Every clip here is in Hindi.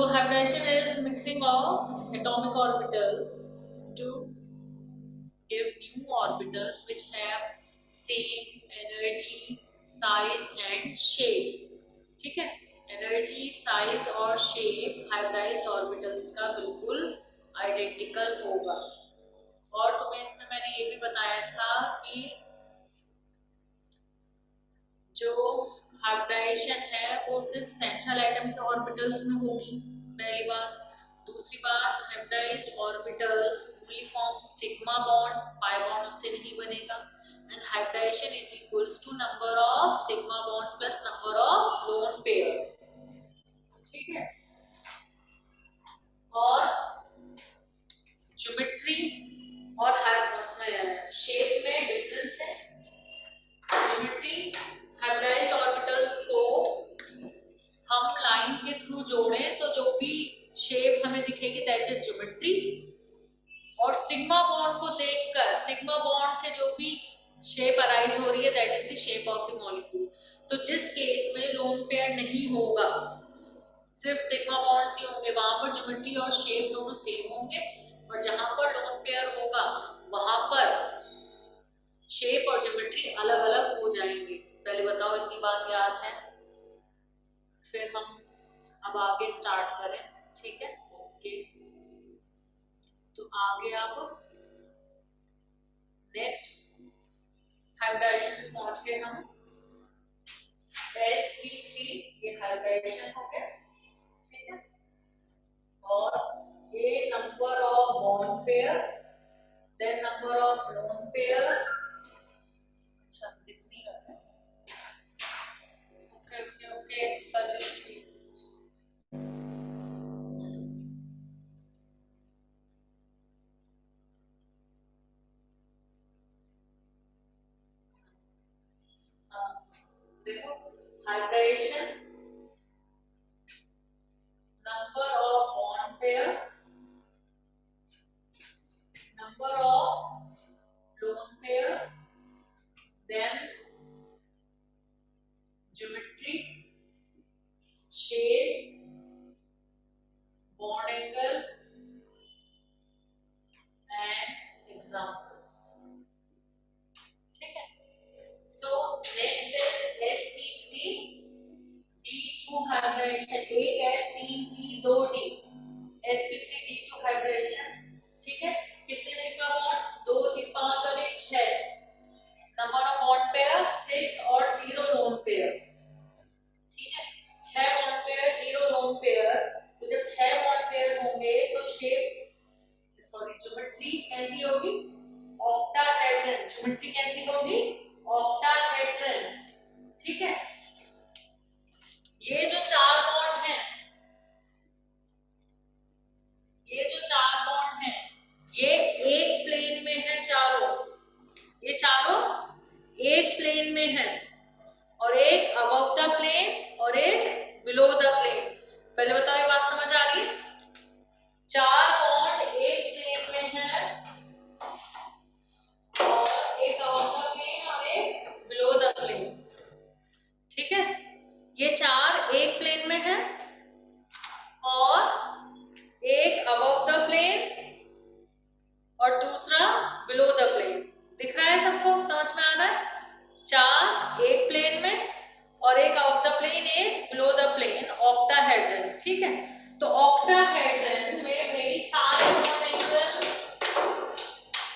hybridization is mixing of atomic orbitals to give new orbitals which have same energy, size and shape. ठीक है, एनर्जी, साइज और शेप हाइब्रिडाइज्ड ऑर्बिटल्स का बिल्कुल आइडेंटिकल होगा। और तुम्हें इसमें मैंने ये भी बताया था कि जो हाइब्रिडाइजेशन है वो सिर्फ सेंट्रल एटम के ऑर्बिटल्स में होगी, पहली बात। दूसरी बात, hybridized orbitals only form sigma bond, pi bond उनसे नहीं बनेगा। And hybridization is equals to number of sigma bond plus number of lone pairs. ठीक है, और ज्योमेट्री और शेप में डिफरेंस है। ज्योमेट्री, हाइब्रिडाइज्ड ऑर्बिटल्स को हम लाइन के थ्रू जोड़ें तो जो भी शेप हमें दिखेगी दैट इज ज्योमेट्री। और सिग्मा बॉन्ड को देखकर, सिग्मा बॉन्ड से जो भी शेप अराइज हो रही है that is the shape of the molecule. तो जिस केस में लोन पेयर नहीं होगा, सिर्फ सिग्मा बॉन्ड ही होंगे, वहां पर ज्योमेट्री और शेप दोनों सेम होंगे। और जहां पर लोन पेयर होगा वहां पर शेप और ज्योमेट्री अलग अलग हो जाएंगे। पहले बताओ इतनी बात याद है, फिर हम अब आगे स्टार्ट करें। ठीक है, ओके। तो आगे अब नेक्स्ट हाइब्रिडाइजेशन में पहुंच गए हम। sp3 ये हाइब्रिडाइजेशन हो गया। ठीक है, और ये number of bond pair, then number of lone pair. अच्छा दिख नहीं रहा है, ओके ओके ओके कर लीजिए। देखो, hybridisation, number of bond pair, number of lone pair, then geometry, shape, bond angle and example. ठीक है, so next is sp3 D2 hybridization, एक S 3 D 2 D, sp3 D2 hybridization. ठीक है, कितने सिग्मा बॉन्ड, 2 3 5 और 1 6। नंबर ऑफ बॉन्ड पेयर 6 और 0 लोन पेयर। ठीक है, 6 बॉन्ड पेयर 0 लोन पेयर। तो जब 6 बॉन्ड पेयर होंगे तो शेप ज्योमेट्री कैसी होगी, ऑक्टाहेड्रन। ज्योमेट्री कैसी होगी, ऑक्टाहेड्रन। ठीक है, ये जो 4 बॉन्ड हैं, ये जो 4 बॉन्ड हैं, ये एक प्लेन में है चारों, ये चारों एक प्लेन में है, और एक अबव द प्लेन और एक बिलो द प्लेन। पहले बताओ ये बात समझ आ रही है? 4 बॉन्ड एक प्लेन में है और एक अबव द प्लेन और एक बिलो द प्लेन। ठीक है, ये 4 एक प्लेन में है और एक अबव द प्लेन और दूसरा बिलो द प्लेन। दिख रहा है सबको, समझ में आ रहा है? 4 एक प्लेन में और एक अबव द प्लेन, एक बिलो द प्लेन, ऑक्टाहेड्रन। ठीक है, तो ऑक्टाहेड्रन में मेरी सारे बॉन्ड एंगल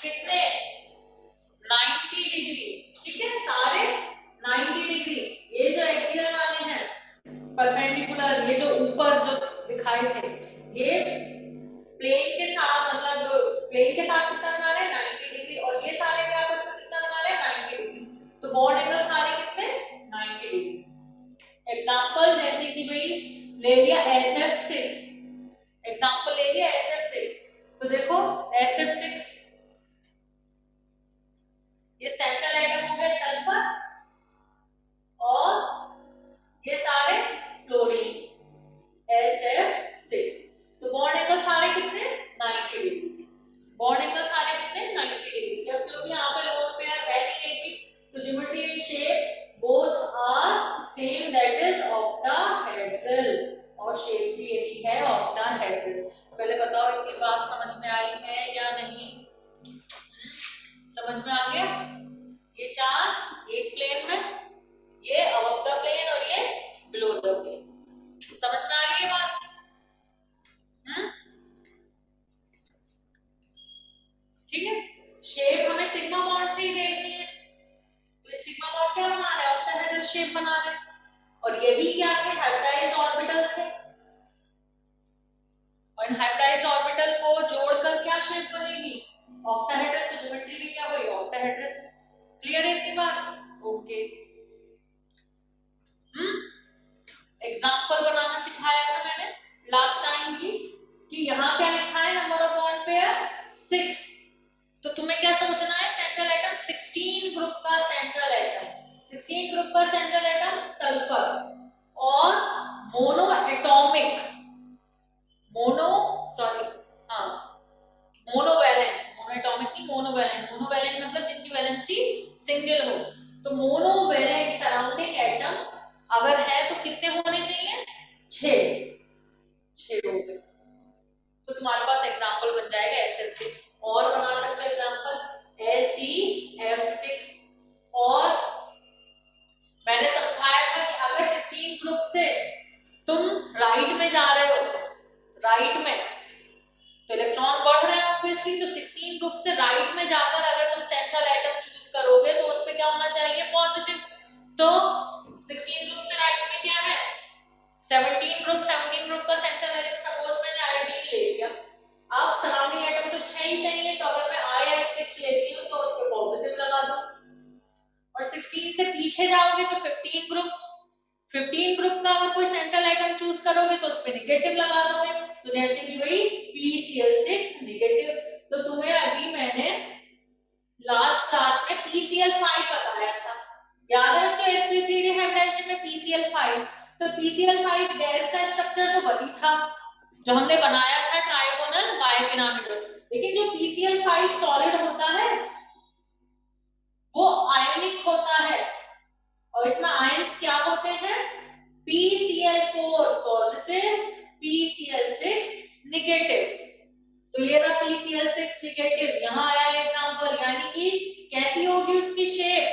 कितने, 90 डिग्री। ठीक है, सारे 90 डिग्री। ये जो एक्सियल वाले हैं परपेंडिकुलर, ये जो ऊपर जो दिखाए थे, ये प्लेन के साथ, मतलब प्लेन के साथ कितना बना रहे हैं, 90 डिग्री। और ये सारे के आपस में कितना बना रहे हैं, 90 डिग्री। तो बॉन्ड एंगल सारे कितने, 90 डिग्री। एग्जांपल जैसे कि भाई ले लिया SF6, एग्जांपल ले लिया SF6। तो देखो SF6 ये सेंट्रल एटम हो गया सल्फर, और ये सारे फ्लोरीन, SF6। तो बॉन्ड एंगल सारे कितने, 90 डिग्री। बॉन्ड एंगल सारे कितने, 90 डिग्री। जब क्योंकि यहाँ पे लोन पेयर है नहीं एक भी, तो geometry and shape both are same, that is octahedral. और शेप भी यही है, ऑक्टाहेड्रल शेप बना रहे हैं। और यही क्या थे, हाइब्रिडाइज्ड ऑर्बिटल थे। और इन हाइब्रिडाइज्ड ऑर्बिटल को जोड़कर क्या शेप बनेगी, ऑक्टाहेड्रल। तो ज्योमेट्री भी क्या हुई, ऑक्टाहेड्रल। क्लियर है इतनी बात? ओके। एग्जाम्पल बनाना सिखाया था मैंने लास्ट टाइम भी, कि यहाँ क्या लिखा है, नंबर ऑफ बॉन्ड पेयर 6। तो तुम्हें क्या सोचना है, सेंट्रल एटम 16 ग्रुप का सेंट्रल एटम, 16 ग्रुप का सेंट्रल एटम सल्फर, और mono atomic, monovalent, mono atomic नहीं, मोनोवैलेंट। मोनोवैलेंट मतलब जिनकी वैलेंसी सिंगल हो। तो मोनोवैलेंट सराउंडिंग एटम अगर है तो कितने होने चाहिए, 6 हो गए। तो तुम्हारे पास एग्जांपल बन जाएगा SF6। और बना सकते हो एग्जांपल SeF6। और मैंने समझाया था कि अगर 16 ग्रुप से तुम राइट में जा रहे हो, राइट में तो इलेक्ट्रॉन बढ़ रहे हैं ऑब्वियसली, तो 16 ग्रुप से राइट में जाकर अगर तुम सेंट्रल एटम चूज करोगे तो उस पे क्या होना चाहिए, पॉजिटिव। तो 16 ग्रुप से राइट में क्या है, 17 ग्रुप का सेंट्रल एटम सपोज मैंने आयोडीन ले लिया। अब सराउंडिंग एटम तो 6 ही चाहिए, तो अगर मैं IF6 लेती हूँ तो उस पे पॉजिटिव लगा दूं। और 16 से पीछे जाओगे तो 15 ग्रुप का अगर कोई सेंट्रल आइटम चूज करोगे तो उस पे नेगेटिव लगा दोगे। तो जैसे कि वही PCl6 नेगेटिव। तो तुम्हें अभी मैंने लास्ट क्लास में PCl5 बताया था, याद है बच्चों, sp3d हाइब्रिडाइजेशन में PCl5। तो PCl5 गैस का स्ट्रक्चर तो वही था जो हमने बनाया था, ट्राइगोनल बाइपिरामिडल। लेकिन जो PCl5 सॉलिड होता है वो आयनिक होता है, और इसमें आयंस क्या होते हैं, PCl4 पॉजिटिव, PCl6 नेगेटिव। तो ये रहा PCl6 नेगेटिव, यहाँ आया एग्जांपल। यानी कि कैसी होगी उसकी शेप,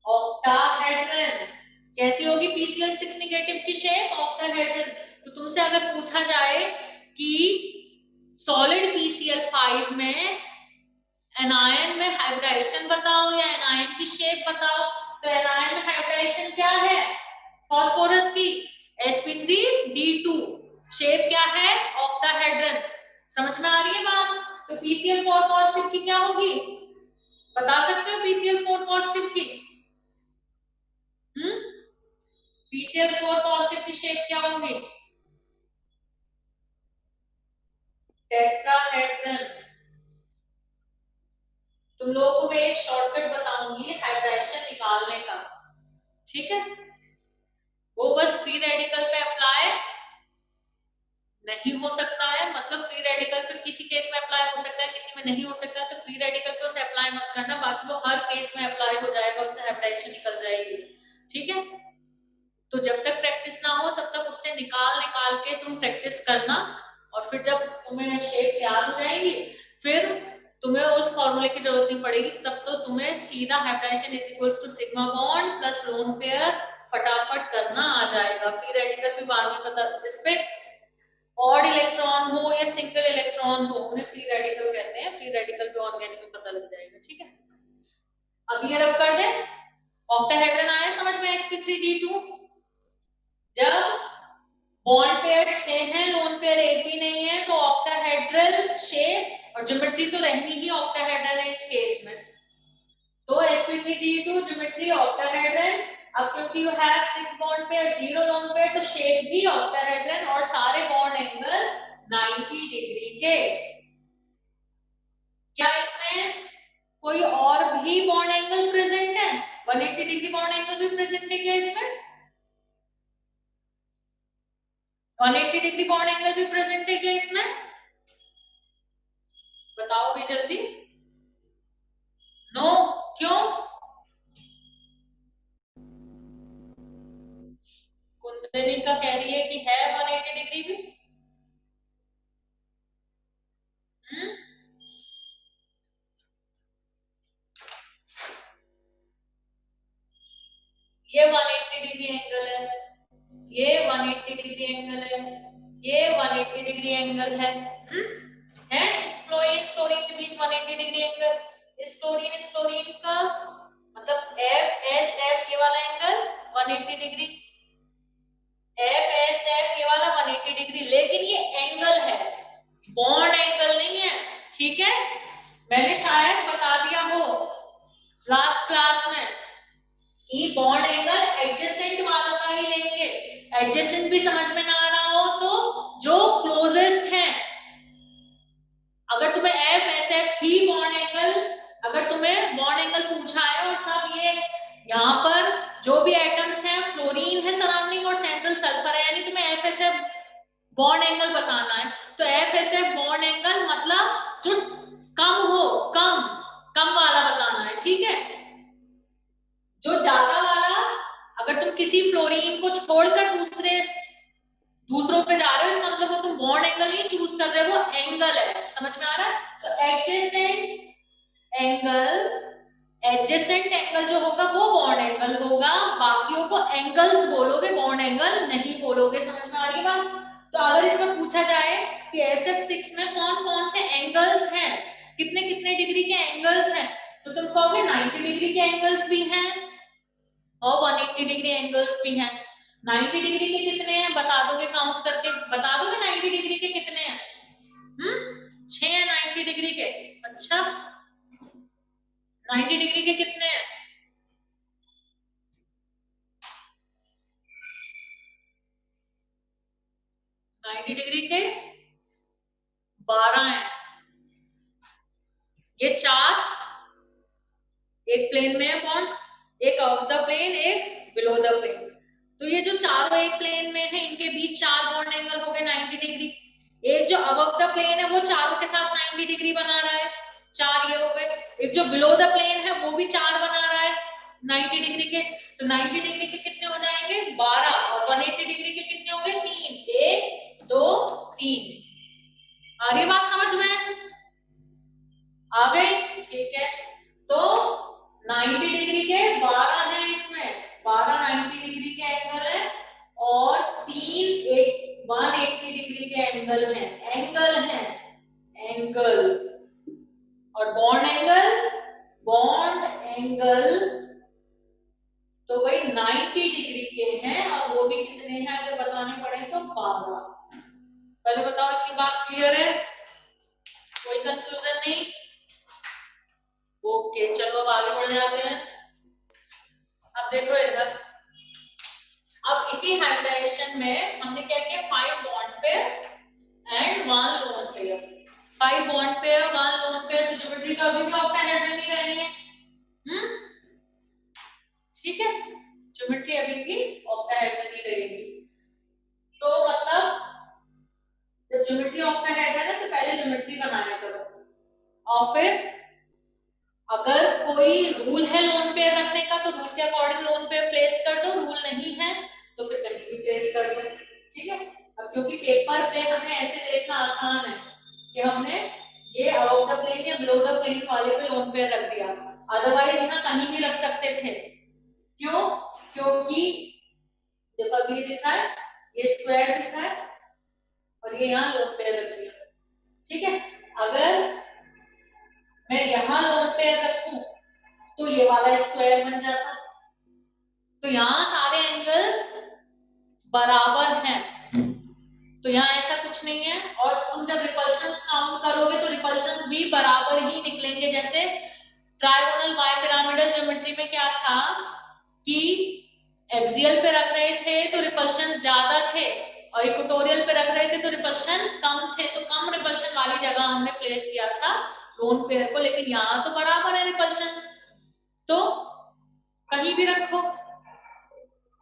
ऑक्टाहेड्रन। कैसी होगी PCl6 नेगेटिव की शेप, ऑक्टाहेड्रन। तो तुमसे अगर पूछा जाए कि सॉलिड PCl5 में एनायन में हाइब्रिडाइजेशन बताओ या एनायन की शेप बताओ, तो एनायन में हाइब्रिडाइजेशन क्या है, फास्फोरस की sp3d2, शेप क्या है, ऑक्टाहेड्रन। समझ में आ रही है बात? तो PCl4 पॉजिटिव की क्या होगी, बता सकते हो PCl4 पॉजिटिव की? PCl4 पॉजिटिव की शेप क्या होगी, टेट्राहेड्रन। तुम लोगों को मैं एक शॉर्टकट बताऊंगी हाइब्रिडाइजेशन निकालने का, ठीक है? वो बस फ्री रेडिकल पे अप्लाई नहीं हो सकता है, मतलब फ्री रेडिकल पे किसी केस में अप्लाई हो सकता है, किसी में नहीं हो सकता है। तो फ्री रेडिकल पे उसे अप्लाई मत करना, बाकी वो हर केस में अप्लाई हो जाएगा, उससे हाइब्रिडाइजेशन निकल जाएगी, ठीक है? तो जब तक प्रैक्टिस ना हो तब तक उससे निकाल के तुम प्रैक्टिस करना, और फिर जब तुम्हें शेप्स याद हो जाएंगी फिर तुम्हें उस फॉर्मूले की जरूरत नहीं पड़ेगी। तब तो तुम्हें सीधा hybridization is equals to sigma bond plus lone pair फटाफट करना आ जाएगा। फ्री रेडिकल भी बाद में पता, जिसपे ऑड इलेक्ट्रॉन हो या सिंगल इलेक्ट्रॉन हो उन्हें फ्री रेडिकल कहते हैं। फ्री रेडिकल भी ऑर्गेनिक में पता लग जाएगा, ठीक है? अब ये रब कर दे, ऑक्टाहेड्रन आया समझ में, sp3d2। जब बॉन्ड पेयर 6 है, लोन पेयर एक भी नहीं है, तो ऑक्टाहेड्रल शेप और ज्योमेट्री तो रहनी ही ऑक्टाहेड्रल है इस केस में। तो sp3d2 ज्योमेट्री ऑक्टाहेड्रल। अब क्योंकि you have 6 bond pair 0 loan pair, तो शेप भी ऑक्टाहेड्रल और सारे बॉन्ड एंगल 90 डिग्री के। क्या इसमें कोई और भी बॉन्ड एंगल प्रेजेंट है, 180 डिग्री बॉन्ड एंगल भी प्रेजेंट है क्या इसमें, 180 डिग्री बॉन्ड एंगल भी प्रेजेंट है क्या इसमें, बताओ भी जल्दी। नो, क्यों? कुंदनिका कह रही है कि है 180 डिग्री भी। ये 180 डिग्री एंगल है, ये 180 डिग्री एंगल है, ये 180 डिग्री एंगल है। इस क्लोरीन के बीच 180 डिग्री एंगल। इस क्लोरीन का मतलब FSF ये वाला 180 डिग्री, एफ एस एफ ये वाला 180 डिग्री, लेकिन ये एंगल है, बॉन्ड एंगल नहीं है, ठीक है। मैंने शायद बता दिया हो लास्ट क्लास में कि बॉन्ड एंगल एडजेसेंट वालों का ही लेंगे, एडजेसेंट भी समझ में ना आ रहा हो तो जो क्लोजेस्ट है, अगर तुम्हें एफ एस एफ ही बॉन्ड एंगल, अगर तुम्हें बॉन्ड एंगल पूछा है और सब ये यहाँ पर जो भी एटम्स हैं फ्लोरीन है सराउंडिंग और सेंट्रल सल्फर है, यानी तुम्हें F S F bond angle बताना है, तो F S F bond angle मतलब जो कम हो, कम वाला बताना है, ठीक है। जो ज्यादा वाला, अगर तुम किसी फ्लोरीन को छोड़कर दूसरों पे जा रहे हो, इसका मतलब वो तुम बॉन्ड एंगल नहीं चूज कर रहे हो, वो एंगल है, समझ में आ रहा है। तो एडजेसेंट एंगल जो होगा वो बॉन्ड एंगल होगा, बाकियों को एंगल्स बोलोगे, बॉन्ड एंगल नहीं बोलोगे, समझ में आ रही बात। तो अगर इसमें पूछा जाए कि SF6 में कौन कौन से एंगल्स हैं, कितने कितने डिग्री के एंगल्स हैं, तो तुम कहोगे 90 डिग्री के एंगल्स भी हैं और 180 डिग्री एंगल्स भी हैं। 90 डिग्री के कितने हैं बता दोगे, काउंट करके बता दोगे 90 डिग्री के कितने हैं? 6 90 डिग्री के। अच्छा 90 डिग्री के कितने हैं? 90 डिग्री के 12 हैं। ये 4 एक प्लेन में है बॉन्ड्स, एक ऑफ द प्लेन, एक बिलो द प्लेन। तो ये जो चारों एक प्लेन में है, इनके बीच 4 बॉन्ड एंगल हो गए 90 डिग्री। एक जो अबव द प्लेन है वो चारों के साथ 90 डिग्री बना रहा है, 4 ये हो गए। एक जो बिलो द प्लेन है वो भी 4 बना रहा है 90 डिग्री के। तो 90 डिग्री के कितने हो जाएंगे? 12, और 180 डिग्री के कितने हो गए? 3, 1 2 3। आ रही बात समझ में? आ गई, ठीक है। तो 90 डिग्री के 12 है, इसमें 12 90 डिग्री के एंगल है और 3 180 डिग्री के एंगल है, एंगल। और बॉन्ड एंगल तो वही 90 डिग्री के हैं, और वो भी कितने हैं अगर बताने पड़े तो 12। पहले बताओ इतनी बात क्लियर है, कोई कंफ्यूजन नहीं? ओके चलो अब आगे बढ़ जाते हैं। अब देखो इधर, अब इसी हाइब्रिडाइजेशन में हमने क्या किया, 5 bond pair and 1 lone pair. 5 bond pair 1 loan pair, तो ज्योमेट्री का अभी भी ऑक्टाहेड्रन ही रहनी है, ठीक है, ज्योमेट्री अभी भी ऑक्टाहेड्रन ही रहेगी। तो मतलब जब ज्योमेट्री ऑक्टाहेड्रन है तो पहले ज्योमेट्री बनाया करो, और फिर अगर कोई रूल है लोन पेयर रखने का तो रूल के अकॉर्डिंग लोन पेयर प्लेस कर दो, रूल नहीं है तो फिर कहीं भी प्लेस कर दो, ठीक है। अब क्योंकि पेपर पे हमें ऐसे देखना आसान है कि हमने ये अबव द प्लेन या बिलो द प्लेन वाले पे लोन पेयर रख दिया, अदरवाइज यहाँ कहीं भी रख सकते थे। क्यों? क्योंकि देखो अभी ये दिख रहा है, ये स्क्वायर दिख रहा है और ये यहाँ लोन पेयर रख दिया, ठीक है। अगर मैं यहाँ लोन पेयर रखूं तो ये वाला स्क्वायर बन जाता, तो यहाँ सारे एंगल्स बराबर हैं, तो यहाँ ऐसा कुछ नहीं है। और तुम जब रिपल्शंस काउंट करोगे तो रिपल्शंस भी बराबर ही निकलेंगे। जैसे ट्राइगोनल बाइपिरामिडल ज्योमेट्री में क्या था कि एक्सियल पे रख रहे थे तो रिपल्शंस ज्यादा थे, और इक्वेटोरियल पे रख रहे थे तो रिपल्शन कम थे, तो कम रिपल्शन वाली जगह हमने प्लेस किया था लोन पेयर को। लेकिन यहाँ तो बराबर है रिपल्शंस, तो कहीं भी रखो,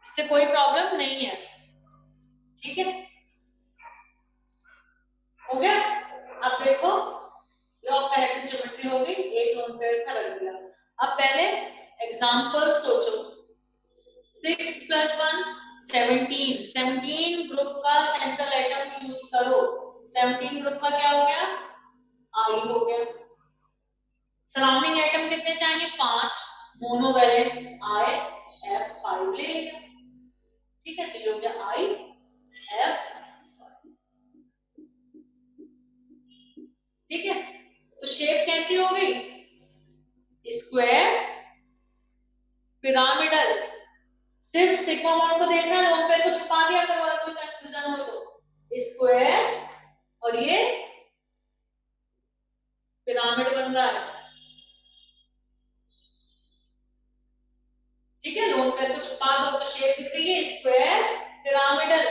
इससे कोई प्रॉब्लम नहीं है, ठीक है, हो गया। अब देखो ऑक्टाहेड्रन ज्योमेट्री हो गई, एक लोन पेयर था रख दिया। अब पहले एग्जांपल सोचो, 6 + 1 17, 17 ग्रुप का सेंट्रल एटम चूज करो। 17 ग्रुप का क्या हो गया? आई हो गया। सराउंडिंग एटम कितने चाहिए? 5, मोनोवैलेंट आई F5 ले लिया, ठीक है, तो ये हो गया आई F, ठीक है। तो शेप कैसी हो गई? स्क्वायर पिरामिडल सिर्फ सिग्मा बॉन्ड को देखना, लोन पेयर को छुपा दिया करो अगर कोई कंफ्यूजन हो तो। स्क्वायर और ये पिरामिड बन रहा है, ठीक है। लोन पेयर को छुपा दो तो शेप दिख रही है स्क्वायर पिरामिडल,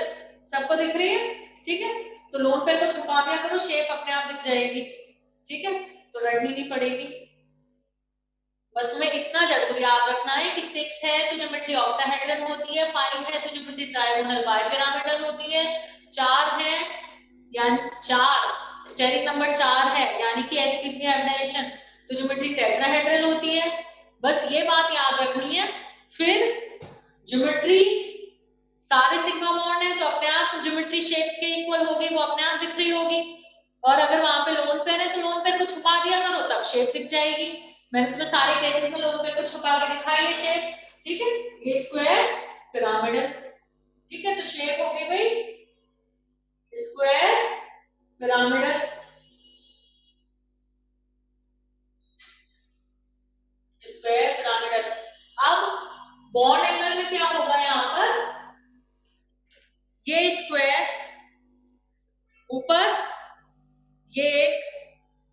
सबको दिख रही है, ठीक है। तो लोन पेयर को छुपा दिया करो, शेप अपने आप दिख जाएगी, ठीक है। तो रटनी नहीं पड़ेगी, बस तुम्हें इतना जरूर याद रखना है कि 6 है तो ज्योमेट्री ऑक्टाहेड्रल होती है, 5 है तो ज्योमेट्री ट्रायंगल बाइपिरामिडल होती है, 4 है यानी 4 स्टेरिक नंबर 4 है यानी कि sp3 हाइब्रिडाइजेशन तो ज्योमेट्री टेट्राहेड्रल होती है। बस ये बात याद रखनी है। फिर ज्योमेट्री सारे सिग्मा बॉन्ड है तो अपने आप ज्योमेट्री शेप के इक्वल होगी, वो अपने आप दिख रही होगी। और अगर वहां पे लोन पेयर है तो लोन पेयर को छुपा दिया करो, तब शेप दिख जाएगी। मैंने तुम्हें सारे केसेस में लोन पेयर को छुपा के दिखाई है शेप, ठीक है। ये स्क्वायर पिरामिडल, ठीक है। तो शेप हो गई भाई स्क्वायर पिरामिडल, स्क्वायर पिरामिडल। अब बॉन्ड एंगल में क्या होगा, यहाँ पर ये स्क्वायर ऊपर ये एक,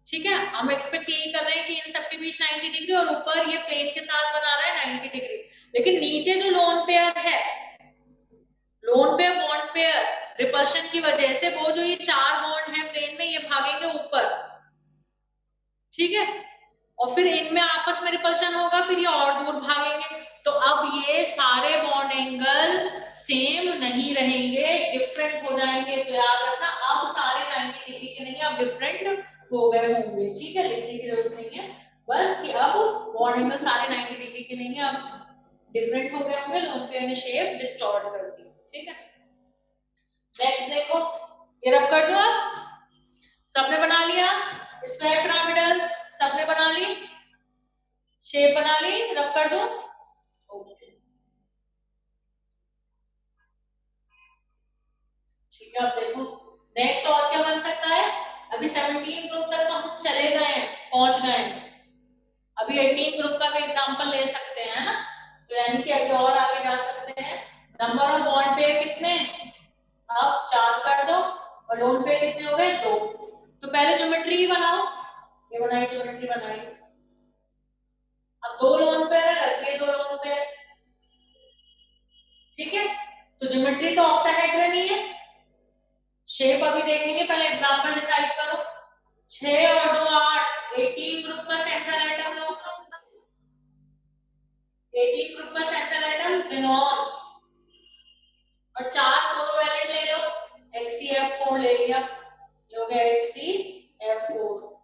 ठीक है। हम एक्सपेक्ट यही कर रहे हैं कि इन सबके बीच 90 डिग्री और ऊपर ये प्लेन के साथ बना रहा है 90 डिग्री, लेकिन नीचे जो लोन पेयर है, lone pair bond pair repulsion की वजह से वो जो ये 4 बॉन्ड है प्लेन में ये भागेंगे ऊपर, ठीक है। और फिर इनमें आपस में रिपल्शन होगा, फिर ये और दूर भागेंगे। तो अब ये सारे बॉन्ड एंगल सेम नहीं रहेंगे, डिफरेंट हो जाएंगे। तो याद रखना अब सारे 90 डिग्री के नहीं, अब डिफरेंट हो गए होंगे, ठीक है। लिखने की जरूरत नहीं है, बस कि अब बॉन्ड एंगल सारे 90 डिग्री के नहीं है, अब डिफरेंट हो गए होंगे, लोन पेयर ने शेप डिस्टॉर्ट कर दी, ठीक है। नेक्स्ट देखो, ये रब कर दो, आप सबने बना लिया स्क्वायर पिरामिडल, सबने बना ली शेप, बना ली, रब कर दो, ओके, ठीक है। अब देखो नेक्स्ट और क्या बन सकता है। अभी 17 ग्रुप तक तो हम चले गए हैं, पहुंच गए हैं, अभी 18 ग्रुप का भी एग्जांपल ले सकते हैं ना, तो यानी कि अभी और आगे जा सकते हैं। नंबर ऑफ बॉन्ड पेयर कितने, अब 4 कर दो, और लोन पेयर कितने हो गए 2। तो पहले ज्योमेट्री बनाओ, ये बनाई ज्योमेट्री बनाई। अब 2 लोन पेयर है, रखिए 2 लोन पेयर, ठीक है। तो ज्योमेट्री तो ऑक्टाहेड्रन ही है, शेप अभी देखेंगे, पहले एग्जांपल डिसाइड करो। 6 और 2 8, 18 ग्रुप का सेंट्रल आइटम लो, 18 ग्रुप का सेंट्रल आइटम ज़ेनॉन, और 4 मोनोवैलेंट ले लो, XeF4 ले लिया, ये हो गया XeF4।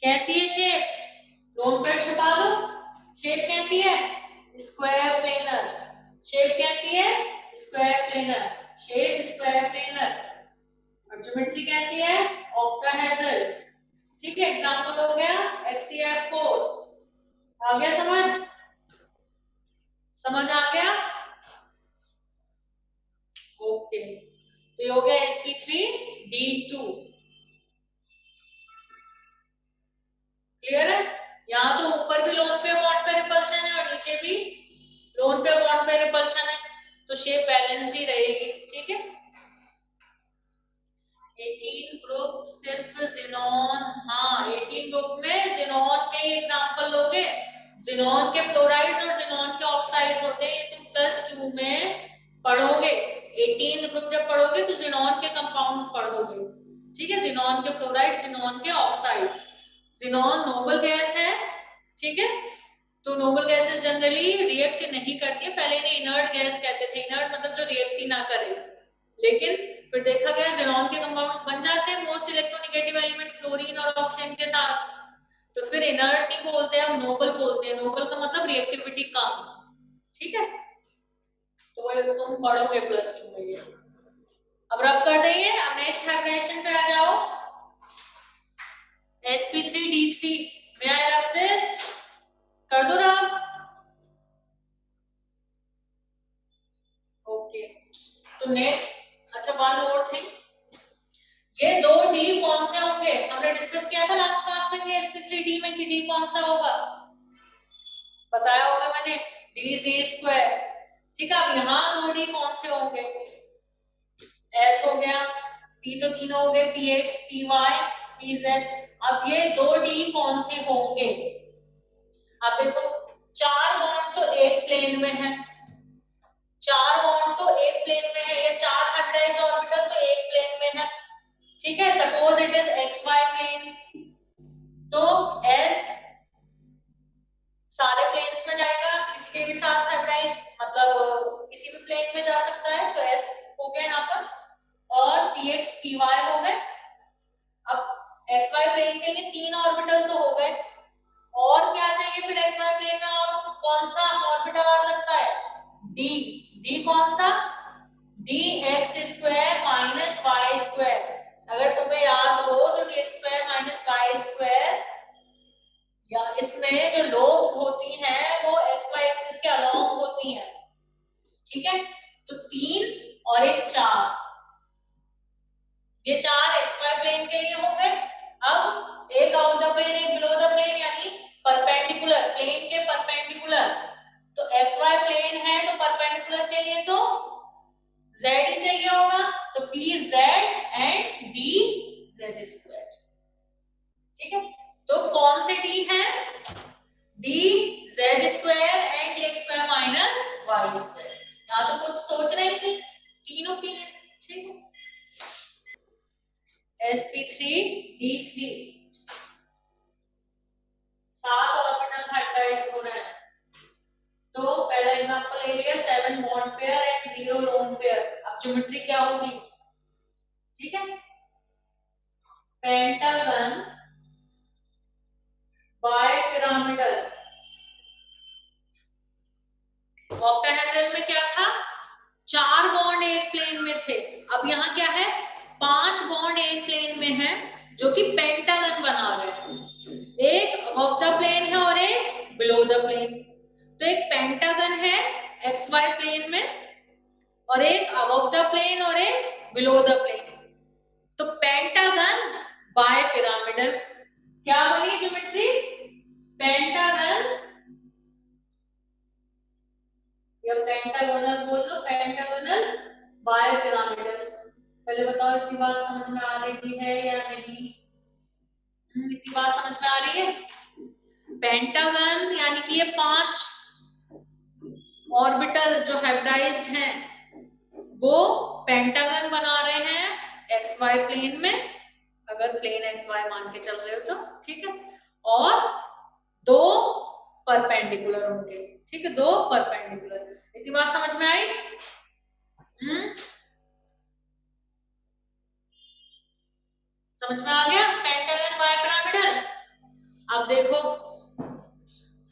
कैसी है शेप, लोन पेयर छुपा दो, शेप कैसी है स्क्वायर प्लेनर, शेप कैसी है square planar, shape square planar, और ज्योमेट्री कैसी है ऑक्टाहेड्रल, ठीक है। एग्जांपल हो गया XeF4, आ गया समझ, समझ आ गया, ओके। तो ये हो गया sp3d2, क्लियर है। यहाँ तो ऊपर भी लोन पे बॉन्ड पे रिपल्शन है और नीचे भी लोन पे बॉन्ड पे रिपल्शन है, तो शेप बैलेंस्ड ही रहेगी, ठीक है। 18 ग्रुप सिर्फ ज़ेनॉन, हाँ 18 ग्रुप में ज़ेनॉन के एग्जांपल लोगे, ज़ेनॉन के फ्लोराइड्स और ज़ेनॉन के ऑक्साइड्स होते हैं, ये तुम +2 में पढ़ोगे। 18 ग्रुप जब पढ़ोगे तो ज़ेनॉन के कंपाउंड्स पढ़ोगे, ठीक है। ज़ेनॉन के फ्लोराइड्स, ज़ेनॉन के ऑक्साइड्स। ज़ेनॉन नोबल गैस है, ठीक है। तो नोबल गैसेस जनरली रिएक्ट नहीं करती है, पहले इन्हें इनर्ट गैस कहते थे, इनर्ट मतलब जो रिएक्ट ही ना करे, लेकिन फिर देखा गया ज़ेनॉन के कंपाउंड्स बन जाते हैं मोस्ट इलेक्ट्रोनेगेटिव एलिमेंट फ्लोरीन और ऑक्सीजन के साथ, तो फिर इनर्ट नहीं बोलते, हम नोबल बोलते हैं। नोबल का मतलब रिएक्टिविटी कम, ठीक है। तो वो तुम पढ़ोगे +2 में ये। अब रब कर देंगे, अब नेक्स्ट हाइब्रिडेशन पे आ जाओ, sp3d3, may I rub this, कर दो रब, ओके। तो नेक्स्ट, अच्छा वन मोर थिंग, ये 2 डी कौन से होंगे हमने डिस्कस कौन सा होगा, बताया होगा मैंने, डी जी स्क्वायर। ठीक है, अब यहाँ 2D कौन से होंगे, एस हो गया, पी तो तीनों हो गए, P X, P Y, P Z. अब ये 2D कौन से होंगे, अब देखो 4 बॉन्ड तो एक प्लेन में है, 4 बॉन्ड तो एक प्लेन में है, ये 4 हाइब्रिडाइज्ड ऑर्बिटल तो एक प्लेन में है। ठीक है, suppose it is X Y plane, तो एस सारे प्लेन्स में जाएगा, किसी के भी साथ हाइब्रिडाइज मतलब किसी भी प्लेन में जा सकता है, तो एस हो गया यहाँ पर, और पी एक्स पी वाई हो गए। अब एक्स वाई प्लेन के लिए 3 ऑर्बिटल तो हो गए, और क्या चाहिए फिर एक्स वाई प्लेन में, और कौन सा ऑर्बिटल आ सकता है, डी। डी कौन सा, D X square minus Y square. अगर तुम्हें याद हो तो D X square minus Y square, या इसमें जो लोब्स होती हैं वो एक्स वाई एक्सिस के अलोंग होती हैं। ठीक है, तो 3 और एक 4, ये 4 एक्स वाई प्लेन के लिए हो गए। अब एक आउट द प्लेन एक बिलो द प्लेन, यानी परपेंडिकुलर, प्लेन के परपेंडिकुलर। तो एक्स वाई प्लेन है तो परपेंडिकुलर के लिए तो जेड ही चाहिए होगा, तो P Z and D Z square. ठीक है, तो कौन से डी है, D Z square and D X square minus Y square. यहाँ तो कुछ सोच रहे थे, तीनों की है। ठीक है, sp3d3 7 ऑर्बिटल हाइब्रिडाइज हो रहे हैं। तो पहला एग्जांपल ले लिया 7 bond pair and 0 lone pair. अब ज्योमेट्री क्या होगी, ठीक है, पेंटागन बाय पिरामिडल। ऑक्टाहेड्रन में क्या था, 4 बॉन्ड एक प्लेन में थे, अब यहाँ क्या है, 5 बॉन्ड एक प्लेन में है जो कि पेंटागन बना रहे हैं, एक अबव द प्लेन है और एक बिलो द प्लेन। तो एक पेंटागन है एक्स वाई प्लेन में, और एक अबव द प्लेन और एक बिलो द प्लेन। तो पेंटागन बाय पिरामिडल क्या बनी ज्योमेट्री, पेंटागन या पेंटागोनल बोल लो, पेंटागोनल बाय पिरामिडल। पहले बताओ इतनी बात समझ में आ रही है या नहीं, इतनी बात समझ में आ रही है। पेंटागन यानी कि ये 5 ऑर्बिटल जो हाइब्रिडाइज्ड हैं वो पेंटागन बना रहे हैं एक्स वाई प्लेन में, अगर प्लेन एक्स वाई मान के चल रहे हो तो, ठीक है, और 2 परपेंडिकुलर होंगे। ठीक है, 2 परपेंडिकुलर। इतनी बात समझ में आई, समझ में आ गया, पेंटागन बाय पिरामिडल। अब देखो,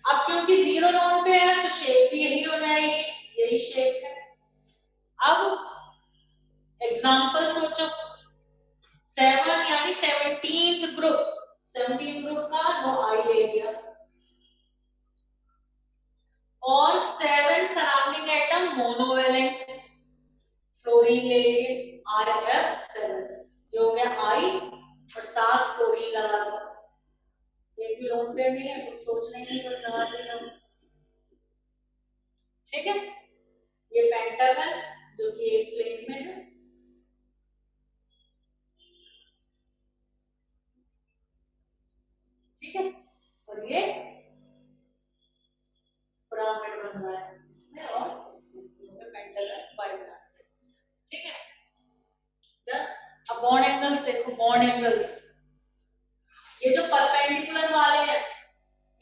अब क्योंकि 0 नॉन पे है तो शेप भी यही हो जाएगी, यही शेप है। अब एग्जांपल सोचो, 7 यानी 17th ग्रुप, 17 ग्रुप का नो आई ले लिया, और 7 सराउंडिंग एटम मोनोवेलेंट फ्लोरीन ले लिए, RF7, ये हो गया आई, और 7 फ्लोरीन लगा दो, एक भी लोन पे नहीं है, कुछ सोच नहीं है, बस लगा देता हूं। ठीक है, ये पेंटागन जो कि एक प्लेन में है, ठीक है, और ये पिरामिड बन रहा है इसमें और इसमें, पेंटागन बाय पिरामिड। ठीक है, जब अब बॉन्ड एंगल्स देखो, बॉन्ड एंगल्स ये जो परपेंडिकुलर वाले हैं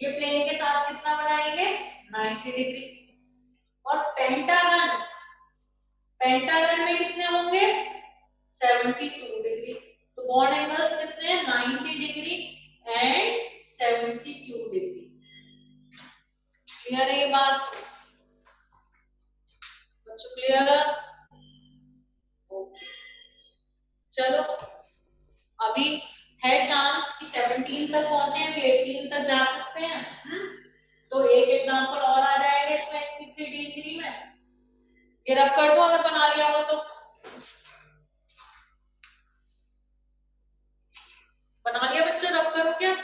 ये प्लेन के साथ कितना बनाएंगे, 90 डिग्री, और पेंटागन, पेंटागन में कितने होंगे, 72 डिग्री। तो बॉन्ड एंगल्स कितने हैं, 90 डिग्री एंड 72 डिग्री। क्लियर है ये बात बच्चों, क्लियर, ओके। चलो अभी है चांस कि 17 तक पहुंचे, 18 तक जा सकते हैं। तो एक एग्जांपल और आ जाएगा इसमें sp3d3 में, ये रब कर दो अगर बना लिया हो तो, बना लिया बच्चों, रब करो क्या,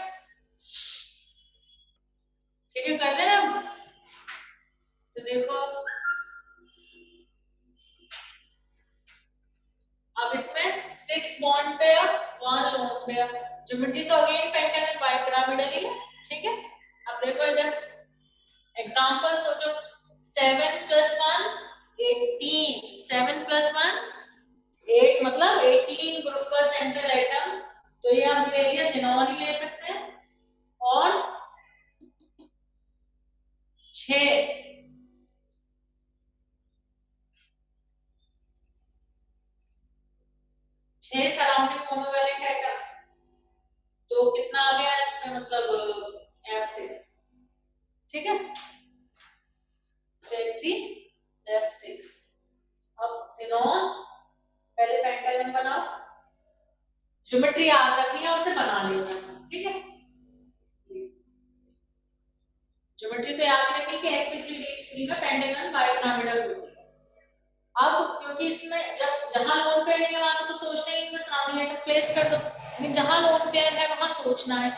ज्योमेट्री तो अगेन पेंटागन बाइपिरामिडल ही है, ठीक है। अब देखो इधर एग्जांपल सोचो, 7 + 1 18, 7 + 1 8, मतलब 18 ग्रुप का सेंट्रल एटम, तो ये हम ले लिया ज़ीनॉन ही ले सकते हैं। और 6 सराउंडिंग मोनोवैलेंट एटम, तो कितना आ गया इसमें, मतलब F6, ठीक है, F6। अब ज़ीनॉन पहले पेंटागन बनाओ, ज्योमेट्री याद रखनी है, उसे बना लेना, ठीक है। ज्योमेट्री तो याद रखनी कि sp3d3 में पेंटागन बाइपिरामिडल होती है। अब क्योंकि इसमें जब जहां लोन पेयर नहीं है वहां तो सोचना ही नहीं, सराउंडिंग एटम प्लेस कर दो, लेकिन जहां लोन पेयर है वहां सोचना है।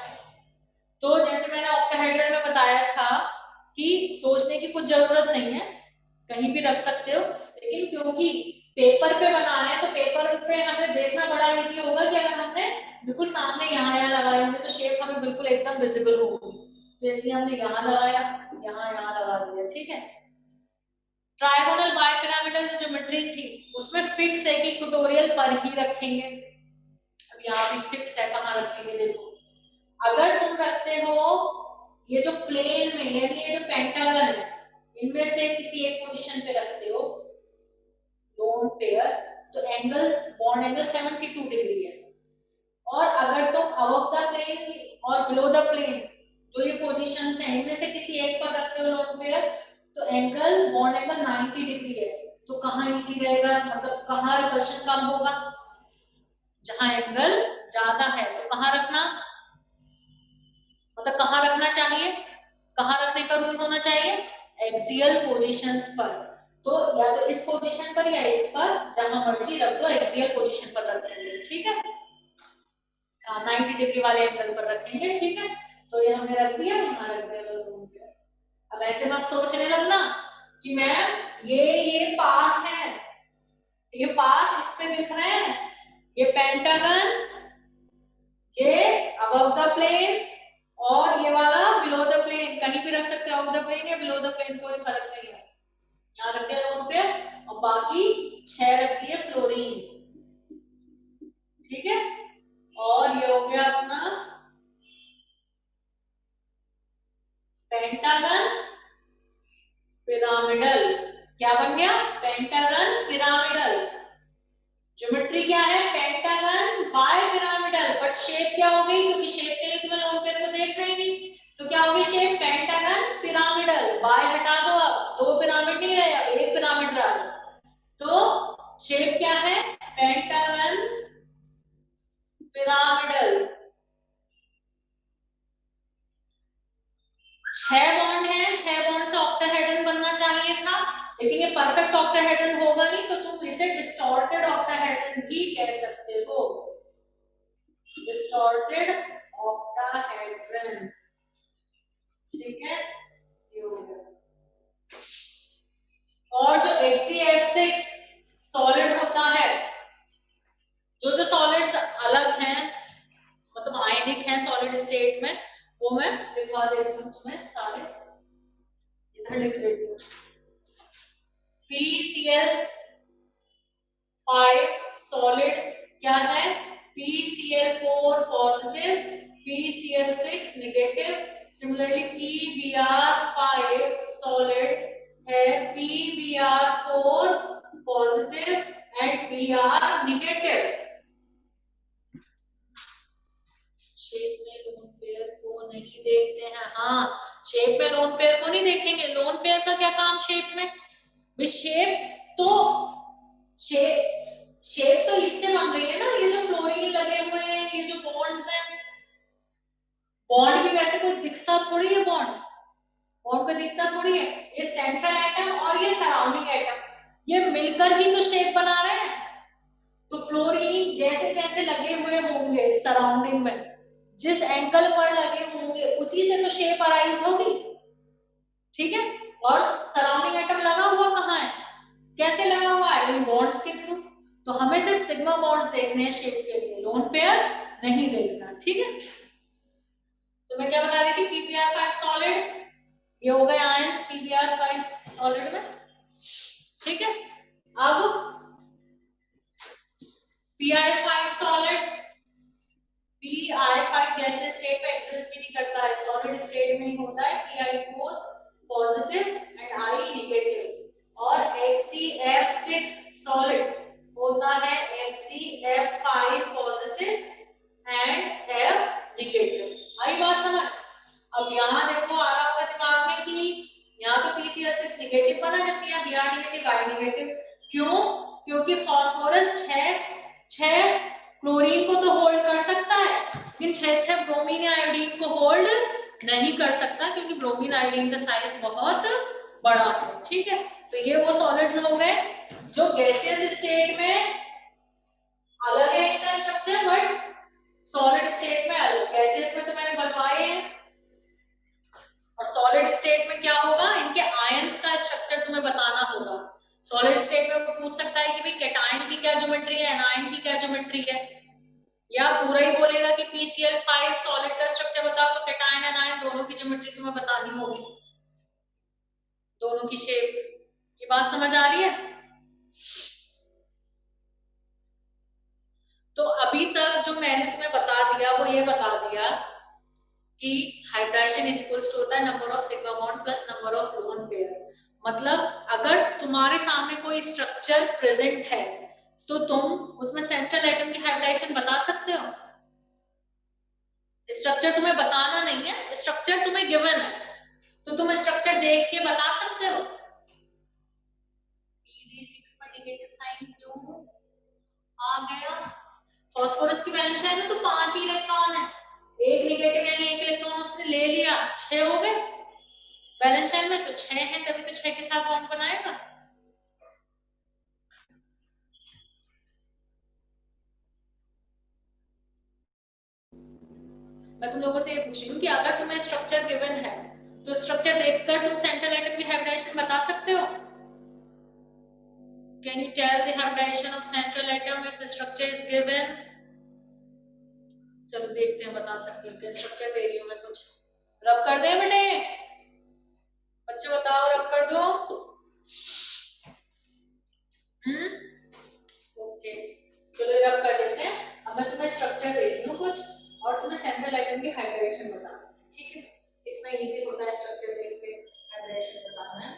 तो जैसे मैंने ऑक्टाहेड्रल में बताया था कि सोचने की कुछ जरूरत नहीं है, कहीं भी रख सकते हो, लेकिन क्योंकि पेपर पे बनाना है तो पेपर पे हमें देखना बड़ा इजी होगा कि अगर हमने बिल्कुल सामने यहाँ लगाए होंगे तो शेप हमें बिल्कुल एकदम विजिबल होगी, तो इसलिए हमने यहाँ लगाया, यहाँ लगा दिया, ठीक है। ट्रायगोनल बाइपिरामिडल जो ज्योमेट्री थी उसमें फिक्स है कि इक्वेटोरियल पर ही रखेंगे। अब यहाँ भी फिक्स है कहाँ रखेंगे, देखो अगर तुम रखते हो ये जो प्लेन में, यानी ये जो पेंटागन है, इनमें से किसी एक पोजीशन पे रखते हो लोन पेयर, तो एंगल, बॉन्ड एंगल 72 डिग्री है। और अगर तुम अबव द प्लेन और बिलो द प्लेन जो ये पोजीशंस हैं इनमें से किसी एक पर रखते हो लोन पेयर, तो एंगल, बॉन्ड एंगल 90 डिग्री है। तो कहाँ इजी रहेगा, मतलब कहाँ रिपल्शन कम होगा, जहां एंगल ज्यादा है तो कहाँ रखना, मतलब कहाँ रखना चाहिए, कहाँ रखने का रूल होना चाहिए, एक्सियल पोजीशंस पर। तो या तो इस पोजीशन पर या इस पर, जहां मर्जी रख दो, एक्सियल पोजीशन पर रखेंगे, ठीक है, 90 डिग्री वाले एंगल पर रखेंगे, ठीक है। तो ये हमने रख दिया, यहाँ रख दिया। अब ऐसे मत सोचने लगना कि मैम ये पास है, ये पास इस पे दिख रहे हैं, ये पेंटागन, ये अबव द प्लेन और ये वाला बिलो द प्लेन, कहीं भी रख सकते हो, अबव द प्लेन या बिलो द प्लेन, कोई फर्क नहीं है। यहाँ रख दिया लोन पे, और बाकी 6 रख दिए फ्लोरीन, ठीक है। और ये हो गया अपना पेंटागन पिरामिडल, क्या बन गया, पेंटागन पिरामिडल। ज्योमेट्री क्या है, पेंटागन बाइपिरामिडल, बट शेप क्या हो गई, क्योंकि शेप के लिए तुम्हें लोन पेयर को देख रहे नहीं, तो क्या होगी शेप, पेंटागन पिरामिडल। बाय हटा दो, अब 2 पिरामिड नहीं रहे, अब 1 पिरामिड रहा, तो शेप क्या है, पेंटागन पिरामिडल। 6 बॉन्ड है, 6 बॉन्ड से ऑक्टाहेड्रन बनना चाहिए था, लेकिन ये परफेक्ट ऑक्टाहेड्रन होगा नहीं, तो तुम इसे डिस्टॉर्टेड ऑक्टाहेड्रन भी कह सकते हो, डिस्टॉर्टेड ऑक्टाहेड्रन, ठीक है, ये हो गया। और जो HCF6 सॉलिड होता है, जो सॉलिड्स अलग हैं, मतलब आयनिक हैं सॉलिड स्टेट में, वो मैं लिखवा देती हूँ तुम्हें सारे, इधर लिख देती हूँ। PCl5 सॉलिड क्या है, PCl4 positive, PCl6 negative. Similarly PBr5 solid है, PBr4 positive and Br negative. Shape में लोन पेयर को नहीं देखते हैं, हाँ शेप में लोन पेयर को नहीं देखेंगे, लोन पेयर का क्या काम शेप में, शेप तो इससे बन रही है ना, ये जो फ्लोरीन लगे हुए हैं, ये जो बॉन्ड्स हैं, बॉन्ड भी वैसे कोई दिखता थोड़ी है, बॉन्ड को दिखता थोड़ी है, ये सेंट्रल एटम और ये सराउंडिंग एटम, ये मिलकर ही तो शेप बना रहे हैं। तो फ्लोरीन जैसे जैसे लगे हुए होंगे सराउंडिंग में, जिस एंगल पर लगे होंगे उसी से तो शेप अराइज होगी, ठीक है। और सराउंडिंग एटम लगा हुआ कहाँ है, कैसे लगा हुआ है, इन बॉन्ड्स के थ्रू। तो हमें सिर्फ सिग्मा बॉन्ड्स देखने हैं शेप के लिए, लोन पेयर नहीं देखना, ठीक है, तो मैं क्या बता रही थी, PbR5 सॉलिड, ये हो गए आयंस PbR5 सॉलिड में, ठीक है। अब Pi5 सॉलिड, Pi5 गैसीय स्टेट में एग्जिस्ट भी नहीं करता है, सॉलिड स्टेट में ही होता है, Pi4 positive and I negative. और HCF6 सॉलिड होता है HCF5 positive and F negative. आई बात समझ? अब यहाँ देखो आ रहा होगा दिमाग में कि यहाँ तो PCl6 नेगेटिव बना, जबकि यहाँ Br नेगेटिव I नेगेटिव। क्यों? क्योंकि फास्फोरस 6 क्लोरीन को तो होल्ड कर सकता है, लेकिन 6 ब्रोमीन या आयोडीन को होल्ड नहीं कर सकता, क्योंकि ब्रोमीन आयोडीन का साइज बहुत बड़ा है, ठीक है। तो ये वो सॉलिड्स हो गए जो गैसियस स्टेट में अलग है इनका स्ट्रक्चर, बट सॉलिड स्टेट में अलग। गैसियस में तो मैंने बनवाए हैं, और सॉलिड स्टेट में क्या होगा, इनके आयंस का स्ट्रक्चर तुम्हें बताना होगा। सॉलिड स्टेट में वो पूछ सकता है कि भाई कैटायन की क्या ज्योमेट्री है, एनायन की क्या ज्योमेट्री है, या पूरा ही बोलेगा कि PCl5 सॉलिड का स्ट्रक्चर बताओ, तो कैटायन एनायन दोनों की ज्योमेट्री तुम्हें बतानी होगी, दोनों की शेप। ये बात समझ आ रही है? तो अभी तक जो मैंने तुम्हें बता दिया वो ये बता दिया कि हाइब्रिडाइजेशन इज इक्वल्स टू होता है number of sigma bond plus number of lone pair. मतलब अगर तुम्हारे सामने कोई स्ट्रक्चर प्रेजेंट है तो तुम उसमें सेंट्रल एटम की हाइब्रिडाइजेशन बता सकते हो। स्ट्रक्चर तुम्हें बताना नहीं है, स्ट्रक्चर तुम्हें गिवन है, तो तुम स्ट्रक्चर देख के बता सकते हो। PD6 पर नेगेटिव साइन क्यों आ गया? फास्फोरस की वैलेंस शेल में तो 5 ही इलेक्ट्रॉन है, एक नेगेटिव यानी एक इलेक्ट्रॉन उसने ले लिया, 6 हो गए। वैलेंस शेल में तो 6 है, तभी तो 6 के साथ बॉन्ड बनाएगा। मैं तुम लोगों से ये पूछ रही हूँ कि अगर तुम्हें स्ट्रक्चर गिवन है तो स्ट्रक्चर देखकर तुम सेंट्रल एटम की हाइब्रिडाइजेशन बता सकते हो। Can you tell the hybridization of central atom if structure is given? चलो देखते हैं बता सकते हो क्या स्ट्रक्चर दे रही हूँ मैं कुछ। रब कर दे बेटे, बच्चे बताओ, रब कर दो। ओके, चलो रब कर देते हैं। अब मैं तुम्हें स्ट्रक्चर दे रही हूँ कुछ और तुम्हें सेंट्रल एटम की हाइब्रिडाइजेशन बताना, ठीक है। इतना इजी होता है स्ट्रक्चर देख के हाइब्रिडाइजेशन बताना है।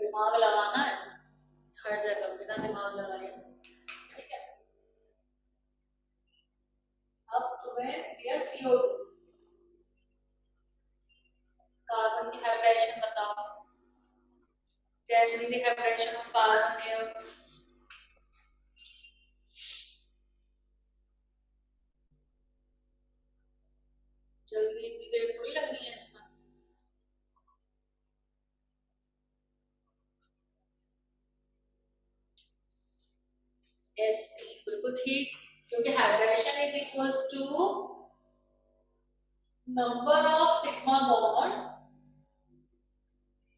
दिमाग लगाना है हर जगह, बिना दिमाग लगाए, ठीक है। अब तुम्हें दिया CO2, कार्बन की हाइब्रिडाइजेशन बताओ। Generally the hybridization of carbon here. जल्दी इतनी देर थोड़ी लगनी है इसमें। SP बिल्कुल ठीक, क्योंकि hybridization is equals to number of sigma bond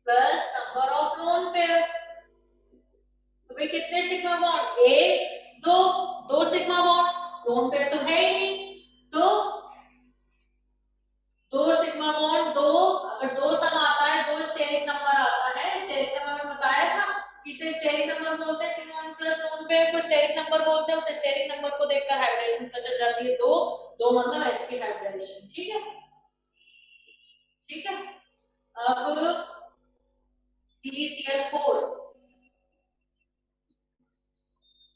plus number of lone pair. तो भाई कितने सिग्मा बॉन्ड? एक, दो, दो सिग्मा बॉन्ड, लोन पेयर तो है ही नहीं, तो दो सिग्मा बॉन्ड, दो, अगर दो सम आता है, दो स्टेरिक नंबर आता है। स्टेरिक नंबर में बताया था, इसे स्टेरिक नंबर बोलते हैं, sigma bond plus lone pair को स्टेरिक नंबर बोलते हैं। उस स्टेरिक नंबर को देखकर हाइब्रिडेशन पता चल जाती है। दो, दो मतलब S की हाइब्रिडेशन, ठीक है, ठीक है। अब CCl4,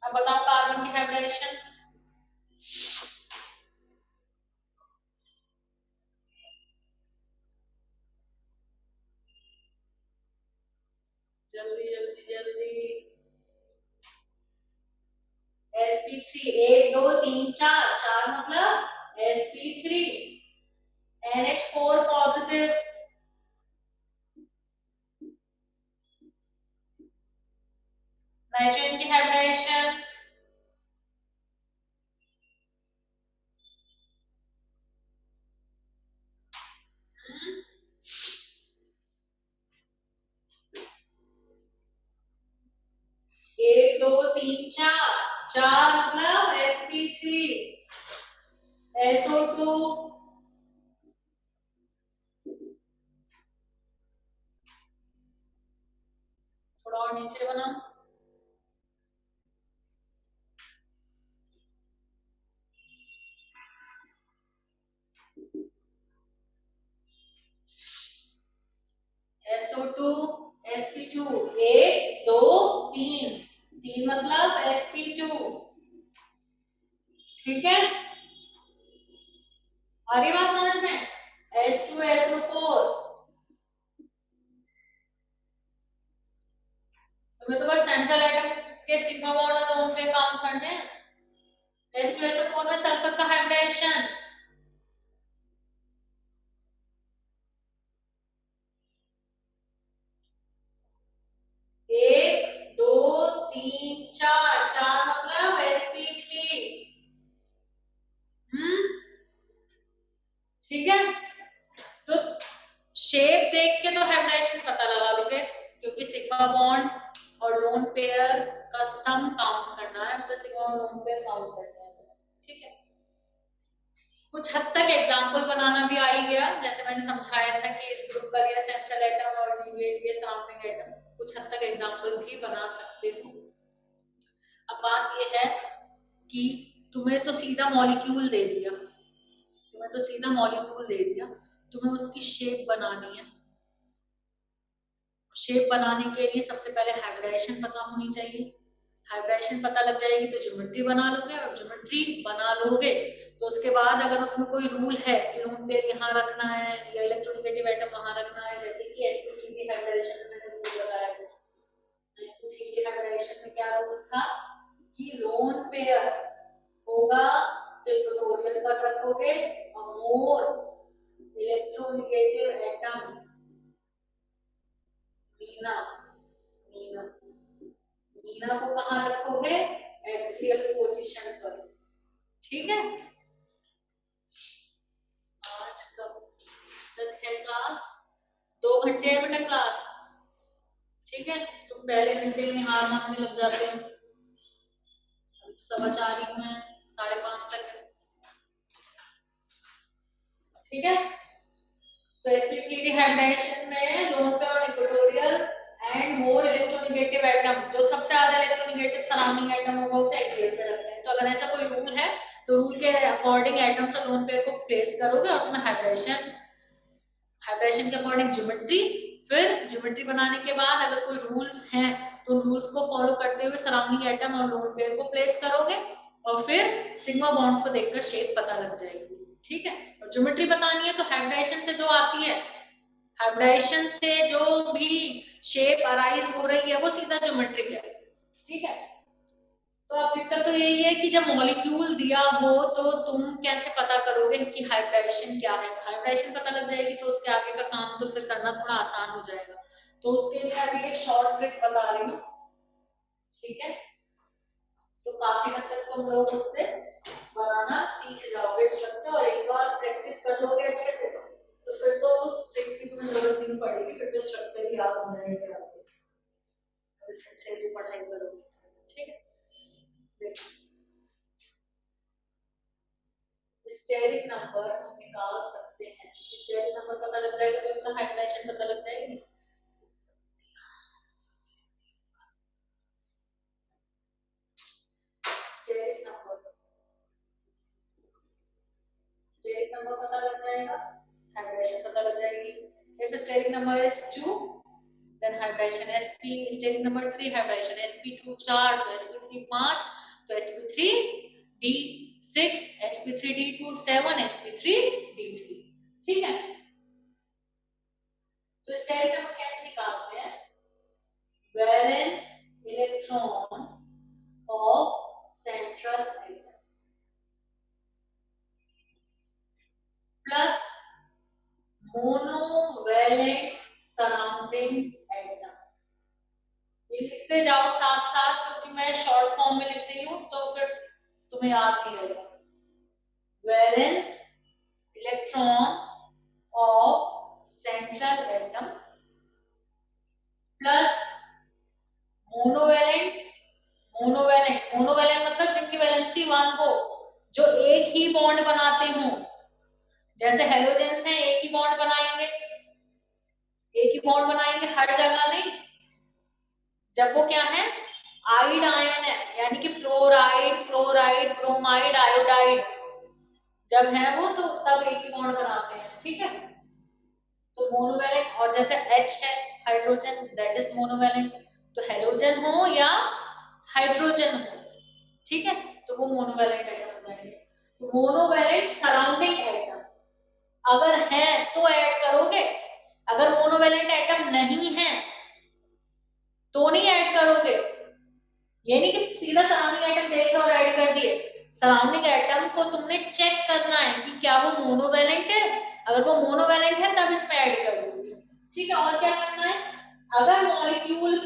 अब बताओ कार्बन की हाइब्रिडेशन। जल्दी जल्दी जल्दी। sp3, 1 2 3 4, 4 मतलब sp3, NH4 पॉजिटिव, नाइट्रोजन की हाइब्रिडेशन, एक दो तीन चार, चार मतलब sp3, SO2, थोड़ा और नीचे बनाओ, SO2, sp2, एक दो तीन, तीन मतलब sp2, ठीक है, आ रही बात समझ में? H2SO4, तुम्हें तो बस सेंट्रल एटम के सिग्मा बॉन्ड और लोन पे काम करने हैं। H2SO4 में सल्फर का हाइब्रिडेशन, एक दो तीन चार, चार मतलब sp3, ठीक है। तो शेप देख के तो हाइब्रिडेशन पता लगा लोगे, क्योंकि सिग्मा बॉन्ड और लोन पेयर का सम काउंट करना है, मतलब सिग्मा और लोन पेयर काउंट करना है बस, ठीक है। कुछ हद तक एग्जाम्पल बनाना भी आ ही गया, जैसे मैंने समझाया था कि इस ग्रुप का लिया सेंट्रल एटम और ये सराउंडिंग एटम, कुछ हद तक एग्जाम्पल भी बना सकते हो। अब बात ये है कि तुम्हें तो सीधा मॉलिक्यूल दे दिया, तुम्हें तो सीधा मॉलिक्यूल दे दिया, तुम्हें उसकी शेप बनानी है। शेप बनाने के लिए सबसे पहले हाइब्रिडेशन पता होनी चाहिए, हाइब्रिडेशन पता लग जाएगी तो ज्योमेट्री बना लोगे, और ज्योमेट्री बना लोगे तो उसके बाद अगर उसमें कोई रूल है कि लोन पेयर यहाँ रखना है या इलेक्ट्रोनेगेटिव एटम वहां रखना है, जैसे कि sp3 की हाइब्रिडेशन में मैंने रूल बताया था, sp3 की हाइब्रिडेशन में क्या रूल था कि लोन पेयर होगा तो इक्वेटोरियल पर रखोगे, और more electronegative atom Meena, Meena, Meena को कहां रखोगे? एक्सियल पोजीशन पर, ठीक है। आज कब तक है क्लास? 2 घंटे है बेटा क्लास, ठीक है। तुम पहले घंटे में हार मानने लग जाते हो, अभी तो 4:15 ही हुए हैं, 5:30 तक है, ठीक है। तो sp3 हाइब्रिडेशन में लोन पेयर और equatorial and more electronegative atom, जो सबसे ज्यादा इलेक्ट्रोनेगेटिव सराउंडिंग एटम होगा उसे एक्सियल पे रखते हैं। तो अगर ऐसा कोई रूल है तो रूल के अकॉर्डिंग एटम्स और लोन पेयर को प्लेस करोगे और तुम्हें हाइब्रिडेशन, हाइब्रिडेशन के अकॉर्डिंग ज्योमेट्री, फिर ज्योमेट्री बनाने के बाद अगर कोई रूल्स हैं तो रूल्स को फॉलो करते हुए सराउंडिंग एटम और लोन पेयर को प्लेस करोगे, और फिर सिग्मा बॉन्ड्स को देखकर शेप पता लग जाएगी, ठीक है। और ज्योमेट्री बतानी है तो हाइब्रिडेशन से जो आती है, हाइब्रिडेशन से जो भी शेप अराइज हो रही है वो सीधा ज्योमेट्रिक है, ठीक है। तो अब दिक्कत तो यही है कि जब मॉलिक्यूल दिया हो तो तुम कैसे पता करोगे कि हाइब्रिडेशन क्या है? हाइब्रिडेशन पता लग जाएगी तो उसके आगे का काम तो फिर करना थोड़ा आसान हो जाएगा। तो उसके लिए अभी एक शॉर्ट ट्रिक बता रही हूँ, ठीक है। तो काफी हद तक तुम लोग उससे बनाना सीख जाओगे स्ट्रक्चर, और एक बार प्रैक्टिस कर लोगे अच्छे से तो फिर तो उस ट्रिक की तुम्हें जरूरत नहीं पड़ेगी, फिर तो स्ट्रक्चर ही याद हो जाएंगे आपको, इससे भी पढ़ाई करोगे, ठीक है। स्टेरिक नंबर हम निकाल सकते हैं, स्टेरिक नंबर पता लग जाएगा तो हाइब्रिडेशन पता लग जाएगी। स्टेरिक नंबर पता लग जाएगा, हाइब्रिडेशन पता लग जाएगी। if steric number is 2 then hybridization sp, steric number 3 hybridization sp2 4, तो sp3 5, तो sp3 d6, sp3 d2 7, sp3 d3, ठीक है। तो स्टेरिक नंबर कैसे निकालते हैं? Valence electron of central atom plus monovalent surrounding atom, ये लिखते जाओ साथ साथ, क्योंकि मैं शॉर्ट फॉर्म में लिख रही हूं तो फिर तुम्हें याद नहीं रहेगा। Valence electron of central atom plus monovalent, monovalent मतलब 1 हो, जो एक ही बॉन्ड बनाते हो। जैसे हेलोजेंस हैं, एक ही बॉन्ड बनाएंगे, एक ही बॉन्ड बनाएंगे हर जगह नहीं। जब वो क्या है, आइड आयन है, यानी कि फ्लोराइड, क्लोराइड, ब्रोमाइड, आयोडाइड जब है वो, तो तब एक ही बॉन्ड बनाते हैं, ठीक है। तो मोनोवैलेंट, और जैसे H है हाइड्रोजन, दैट इज मोनोवैलेंट। तो हेलोजन हो या हाइड्रोजन हो, ठीक है, तो वो मोनोवैलेंट एटम बनाएंगे। तो मोनोवैलेंट सराउंडिंग एटम अगर है तो ऐड करोगे, अगर मोनोवैलेंट एटम नहीं है तो नहीं ऐड करोगे। ये नहीं कि सीधा सराउंडिंग एटम देखे और ऐड कर दिए। सराउंडिंग एटम को तुमने चेक करना है कि क्या वो मोनोवैलेंट है, अगर वो मोनोवैलेंट है तब इसमें ऐड कर दोगे, ठीक है। और क्या करना है, अगर मॉलिक्यूल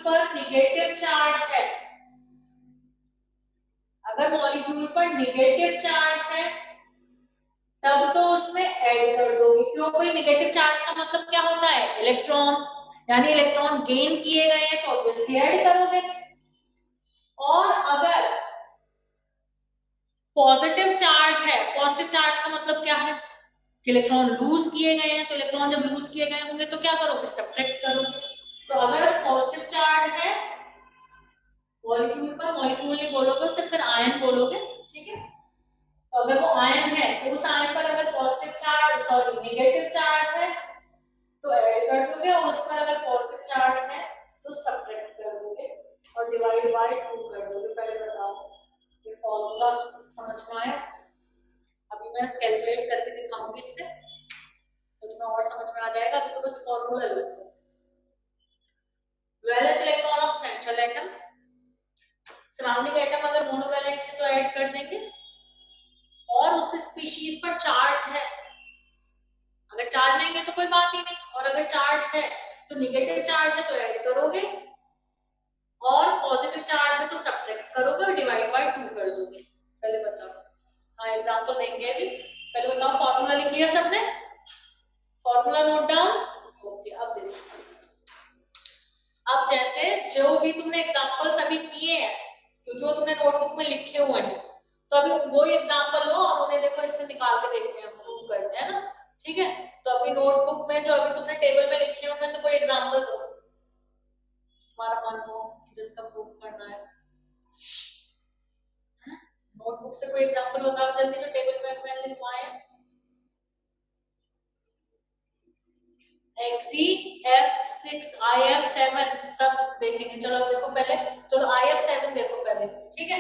पर निगेटिव चार्ज है, अगर मॉलिक्यूल पर निगेटिव चार्ज है तब तो उसमें ऐड कर दोगे। क्यों, कोई निगेटिव चार्ज का मतलब क्या होता है, इलेक्ट्रॉन्स, यानी इलेक्ट्रॉन गेन किए गए हैं तो ऑब्वियसली ऐड करोगे। और अगर पॉजिटिव चार्ज है, पॉजिटिव चार्ज का मतलब क्या है कि इलेक्ट्रॉन लूज किए गए हैं, तो इलेक्ट्रॉन जब लूज किए गए होंगे तो क्या करोगे, सब्ट्रैक्ट करोगे। तो अगर पॉजिटिव चार्ज है मॉलिक्यूल पर, मॉलिक्यूल नहीं बोलोगे उसे, फिर आयन बोलोगे, ठीक है। तो अगर वो आयन है तो उस आयन पर अगर positive charge, sorry negative charge है तो ऐड कर दोगे, और उस पर अगर पॉजिटिव चार्ज है तो सब्ट्रैक्ट कर दोगे और डिवाइड बाय 2 कर दोगे। पहले बताओ ये फॉर्मूला समझ में आया? अभी मैं कैलकुलेट करके दिखाऊंगी इससे, तो तुम्हें और समझ में आ जाएगा। अभी तो बस फॉर्मूला लिखो। Valence electron of central atom, surrounding atom अगर मोनोवैलेंट है तो ऐड कर देंगे, और उस स्पीशीज पर चार्ज है, अगर चार्ज नहीं है तो कोई बात ही नहीं, और अगर चार्ज है तो निगेटिव चार्ज है तो ऐड करोगे, और पॉजिटिव चार्ज है तो सब्ट्रैक्ट करोगे और डिवाइड बाय 2 कर दोगे। पहले बताओ, हाँ एग्जांपल देंगे अभी, पहले बताओ फॉर्मूला लिख लिया सबने, फॉर्मूला नोट डाउन, ओके। अब देखो, अब जैसे जो भी तुमने एग्जांपल्स अभी किए हैं, क्योंकि वो तुमने नोटबुक में लिखे हुए हैं, तो अभी वो एग्जांपल लो और उन्हें देखो, इससे निकाल के देखते हैं, प्रूव करते हैं ना, ठीक है। तो अपनी नोटबुक में जो अभी तुमने टेबल में लिखे हैं उनमें से कोई एग्जांपल दो, तुम्हारा मन हो जिसका प्रूव करना है। नोटबुक से कोई एग्जांपल बताओ जल्दी, जो टेबल में मैंने लिखवाए हैं। XeF6 IF7 सब देखेंगे। चलो अब देखो पहले, चलो IF7 देखो पहले, ठीक है,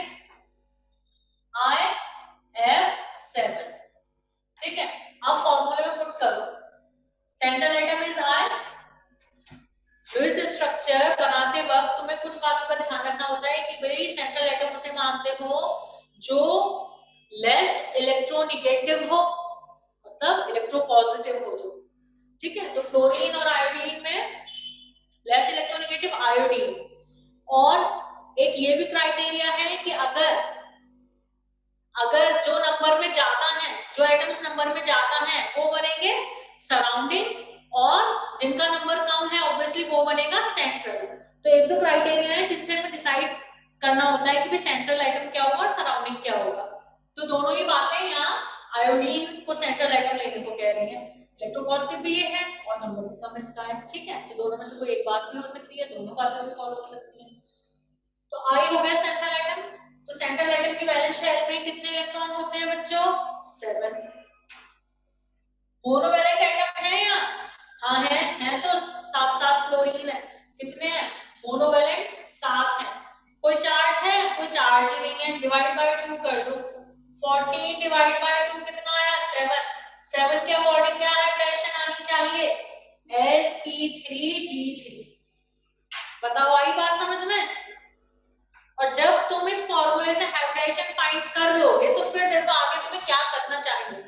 IF7, ठीक है। अब फॉर्मूले में पुट करो, central atom is I। Lewis structure बनाते वक्त तुम्हें कुछ बातों का ध्यान रखना होता है कि भाई सेंट्रल एटम उसे मानते हो जो लेस इलेक्ट्रोनिगेटिव हो, मतलब इलेक्ट्रोपॉजिटिव हो जो, ठीक है। तो फ्लोरीन और आयोडीन में लेस इलेक्ट्रोनिगेटिव आयोडीन, और एक ये भी क्राइटेरिया है कि अगर जो नंबर में ज्यादा है, जो एटम्स नंबर में ज्यादा हैं वो बनेंगे सराउंडिंग, और जिनका नंबर कम है ऑब्वियसली वो बनेगा सेंट्रल। तो एक दो क्राइटेरिया है जिनसे हमें डिसाइड करना होता है कि भाई सेंट्रल एटम क्या होगा और सराउंडिंग क्या होगा। तो दोनों ही बातें यहाँ आयोडीन को सेंट्रल एटम लेने को कह रही है, इलेक्ट्रोपॉजिटिव भी ये है और नंबर भी कम इसका है, ठीक है। तो दोनों में से कोई एक बात भी हो सकती है, दोनों बातें भी फॉलो हो सकती है। तो आई हो गया सेंट्रल एटम। तो सेंट्रल एटम की वैलेंस शेल में कितने इलेक्ट्रॉन होते हैं बच्चों, 7। मोनोवैलेंट एटम है या, हाँ है तो 7 फ्लोरीन है, कितने हैं मोनोवैलेंट 7 है। कोई चार्ज है, कोई चार्ज ही नहीं है, डिवाइड बाय 2 कर दो, 14 डिवाइड बाय 2 कितना आया, 7। 7 के अकॉर्डिंग क्या हाइब्रिडेशन आनी चाहिए, sp3d3। बताओ आई बात समझ में? और जब तुम इस फॉर्मूले से हाइब्रिडेशन फाइंड कर लोगे तो फिर देखो आगे तुम्हें क्या करना चाहिए।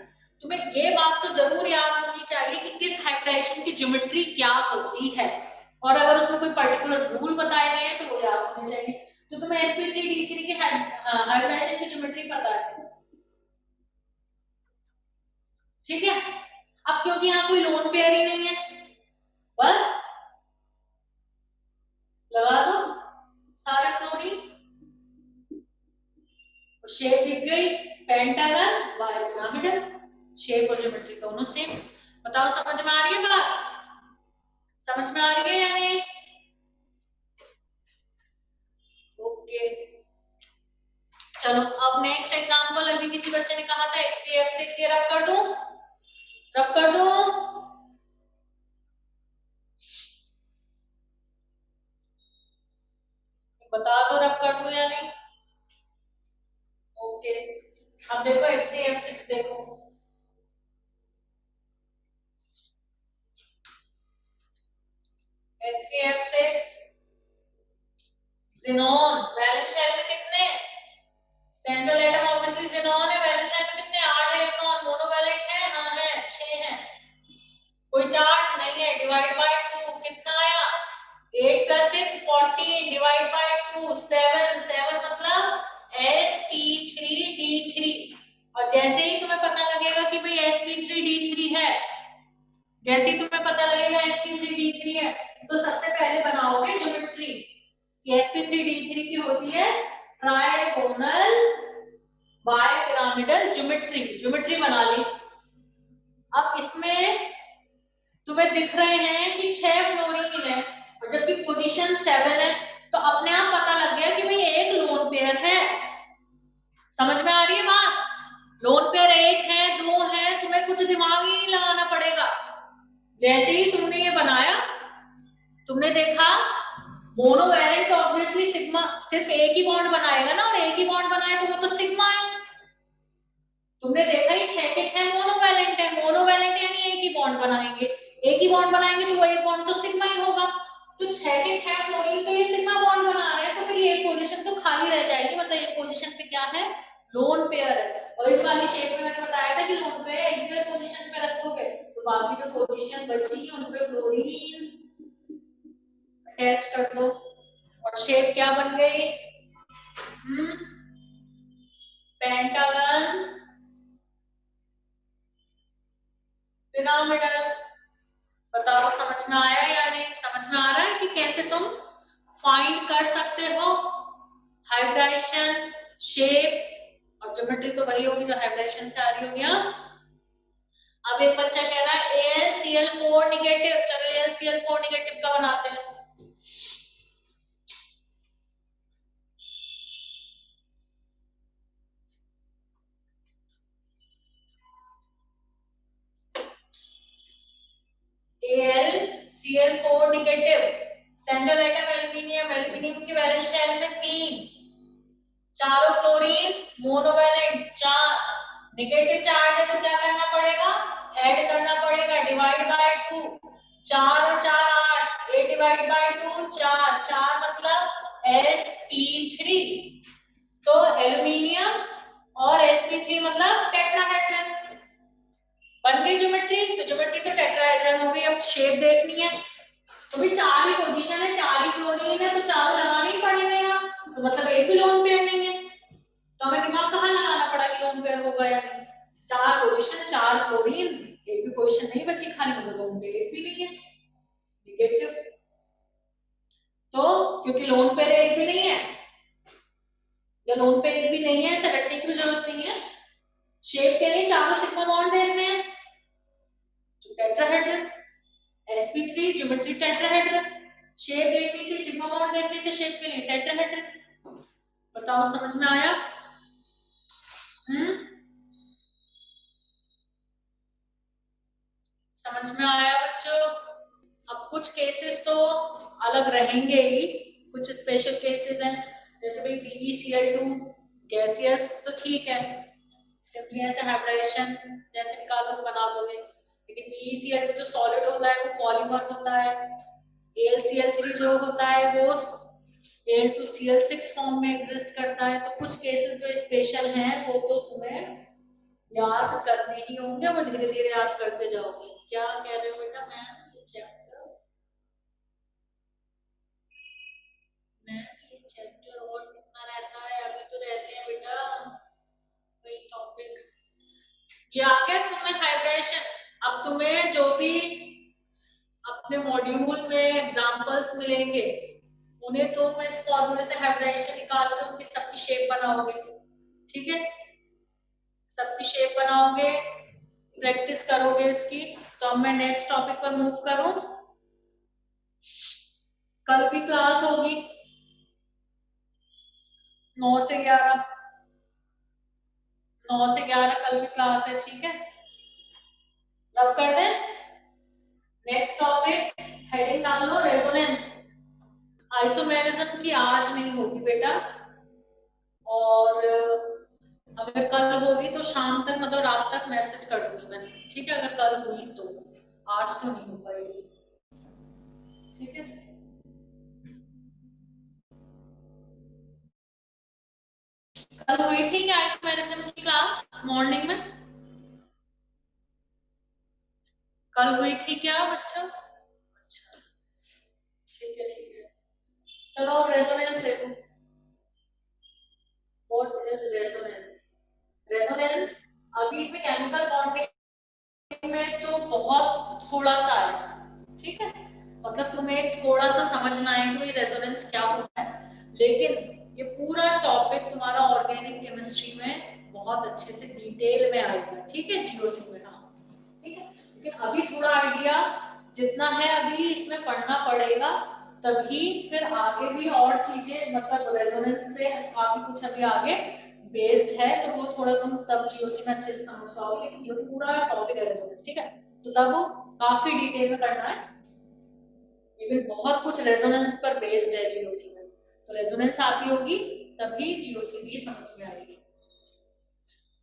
तुम्हें ये बात तो जरूर याद होनी चाहिए कि किस हाइब्रिडेशन की ज्योमेट्री क्या होती है, और अगर उसमें कोई पर्टिकुलर रूल बताए गए हैं तो वो याद होने चाहिए। तो तुम्हें sp3d3 की हाइब्रिडेशन की ज्योमेट्री पता है, ठीक है। अब क्योंकि यहाँ कोई लोन पेयर ही नहीं है, बस लगा दो सारे फ्लोरीन, शेप दिख गई, पेंटागन, वाई पिरामिडल। शेप और ज्योमेट्री दोनों सेम। बताओ समझ में आ रही है बात? समझ में आ रही है या नहीं? ओके, चलो अब नेक्स्ट एग्जांपल। अभी किसी बच्चे ने कहा था HCF6, ये रब कर दूं? रब कर दूं? बता दो रब कर दूं या नहीं। ओके, अब देखो HCF6 देखो। HCF6 ज़ेनॉन, वैलेंस शेल में कितने? सेंट्रल एटम ऑब्वियसली ज़ेनॉन है। वैलेंस शेल में कितने? 8 इलेक्ट्रॉन। मोनोवैलेंट है? हाँ है, 6 है। कोई चार्ज नहीं है। डिवाइड बाय 2 कितना आया? 8 + 6 14, डिवाइड बाय 2 7, 7 मतलब sp3d3। और जैसे ही तुम्हें पता लगेगा कि भाई sp3d3 है, जैसे ही तुम्हें पता लगेगा sp3d3 है, तो सबसे पहले बनाओगे ज्योमेट्री। sp3d3 की होती है ट्राइगोनल बाइपिरामिडल ज्योमेट्री। ज्योमेट्री बना ली। अब इसमें तुम्हें दिख रहे हैं कि 6 फ्लोरीन है, और जबकि पोजीशन 7 है, तो अपने आप पता लग गया कि भाई एक लोन पेयर है। समझ में आ रही है बात? लोन पेयर एक है, 2 है, तुम्हें कुछ दिमाग ही नहीं लगाना पड़ेगा। जैसे ही तुमने ये बनाया, तुमने देखा मोनोवैलेंट ऑब्वियसली सिग्मा सिर्फ एक ही बॉन्ड बनाएगा ना, और एक ही बॉन्ड बनाए तो वो तो सिग्मा है। तुमने देखा ही 6 के 6 मोनोवैलेंट है। मोनोवैलेंट यानी एक ही बॉन्ड बनाएंगे, एक ही बॉन्ड बनाएंगे तो वो एक बॉन्ड तो सिग्मा ही होगा। तो 6 के 6 फ्लोरीन तो ये सिग्मा बॉन्ड बना रहे हैं, तो फिर ये एक पोजीशन तो खाली रह जाएगी। मतलब एक पोजीशन पे क्या है? लोन पेयर है। और इस वाली शेप में मैंने बताया था कि लोन पेयर एक्सियल पोजीशन पे रखोगे, तो बाकी जो पोजीशन बची उन पे फ्लोरीन अटैच कर दो, और शेप क्या बन गई? Pentagon pyramidal. बताओ समझ में आया या नहीं? समझ में आ रहा है कि कैसे तुम फाइंड कर सकते हो हाइब्रिडाइजेशन, शेप और ज्योमेट्री। तो वही होगी जो हाइब्रिडाइजेशन से आ रही होगी। अब एक बच्चा कह रहा है AlCl4 निगेटिव। चलो AlCl4 निगेटिव का बनाते हैं। AlCl4 negative, central atom aluminium. Aluminium की वैलेंस शेल में 3, चारों क्लोरीन, मोनोवैलेंट 4। नेगेटिव चार्ज है तो क्या करना पड़ेगा? ऐड करना पड़ेगा, डिवाइड बाय 2। 4 और 4 8, 8 डिवाइड बाय 2 4, 4 मतलब sp3। तो एल्यूमिनियम और sp3 मतलब टेट्राहेड्रन। बन गई ज्योमेट्री। तो ज्योमेट्री तो टेट्राहेड्रन हो गई। अब शेप देखनी है, तो भी 4 ही पोजीशन है, 4 ही क्लोरीन है, तो चारों लगाने ही पड़ेंगे यहाँ। तो मतलब एक भी लोन पेयर नहीं है, तो हमें दिमाग कहाँ लगाना पड़ा कि लोन पेयर होगा या नहीं। 4 पोजीशन, 4 क्लोरीन, एक भी पोजीशन नहीं बची खाली, मतलब लोन पेयर एक भी नहीं है, निगेटिव। तो क्योंकि लोन पेयर एक भी नहीं है, या लोन पेयर एक भी नहीं है, इसे रटने की जरूरत नहीं है। शेप के लिए चारों सिग्मा बॉन्ड देखने हैं, तो tetrahedron sp3 geometry tetrahedron. Shape देखनी थी, सिग्मा बॉन्ड देखने थे शेप के लिए, टेट्राहेड्रन। बताओ समझ में आया? समझ में आया बच्चों? अब कुछ केसेस तो अलग रहेंगे ही, कुछ स्पेशल केसेस हैं, जैसे भाई BeCl2 गैसियस तो ठीक है, सिंपली ऐसे हाइब्रिडेशन जैसे निकालो बना दोगे। लेकिन BeCl2 जो सॉलिड होता है वो पॉलीमर होता है। AlCl3 जो होता है वो Al2Cl6 फॉर्म में एग्जिस्ट करता है। तो कुछ केसेस जो स्पेशल हैं वो तो तुम्हें याद करने ही होंगे, वो धीरे धीरे याद करते जाओगे। क्या कह रहे हो बेटा मैम? ये चैप्टर और कितना रहता है? अभी तो रहते हैं बेटा वही टॉपिक्स। ये आ गया तुम्हें हाइब्रिडेशन। अब तुम्हें जो भी अपने मॉड्यूल में एग्जांपल्स मिलेंगे, उन्हें तुम इस फॉर्मूले से हाइब्रिडेशन निकाल के उनकी सबकी शेप बनाओगे। ठीक है, सबकी शेप बनाओगे, प्रैक्टिस करोगे इसकी। तो अब मैं नेक्स्ट टॉपिक पर मूव करूं। कल भी क्लास होगी 9 से 11, 9 से 11 कल भी क्लास है, ठीक है। रब कर दें। नेक्स्ट टॉपिक हेडिंग डाल लो, रेजोनेंस। आइसोमेरिज्म की आज नहीं होगी बेटा, और अगर कल होगी तो शाम तक, मतलब रात तक मैसेज कर दूंगी मैं, ठीक है, अगर कल हुई तो। आज तो नहीं हो पाएगी, ठीक है। कल हुई थी क्या आइसोमेरिज्म की क्लास मॉर्निंग में? कल हुई थी क्या बच्चा? अच्छा, ठीक है ठीक है। चलो रेजोनेंस देखो। What is resonance? रेजोनेंस अभी इसमें केमिकल बॉन्डिंग में तो बहुत थोड़ा सा है, ठीक है, मतलब तुम्हें थोड़ा सा समझना है कि रेजोनेंस क्या होता है, लेकिन ये पूरा टॉपिक तुम्हारा ऑर्गेनिक केमिस्ट्री में बहुत अच्छे से डिटेल में आएगा, ठीक है, जीओसी में। हाँ ठीक है, लेकिन अभी थोड़ा आइडिया जितना है अभी इसमें पढ़ना पड़ेगा, तभी फिर आगे भी और चीजें, मतलब रेजोनेंस से काफी कुछ अभी आगे बेस्ड है, तो वो थोड़ा तुम तब जीओसी में अच्छे से समझ पाओगे, लेकिन जीओसी पूरा टॉपिक है रेजोनेंस, ठीक है, तो तब वो काफी डिटेल में करना है, लेकिन बहुत कुछ रेजोनेंस पर बेस्ड है जीओसी में, तो रेजोनेंस आती होगी तभी जीओसी भी समझ में आएगी।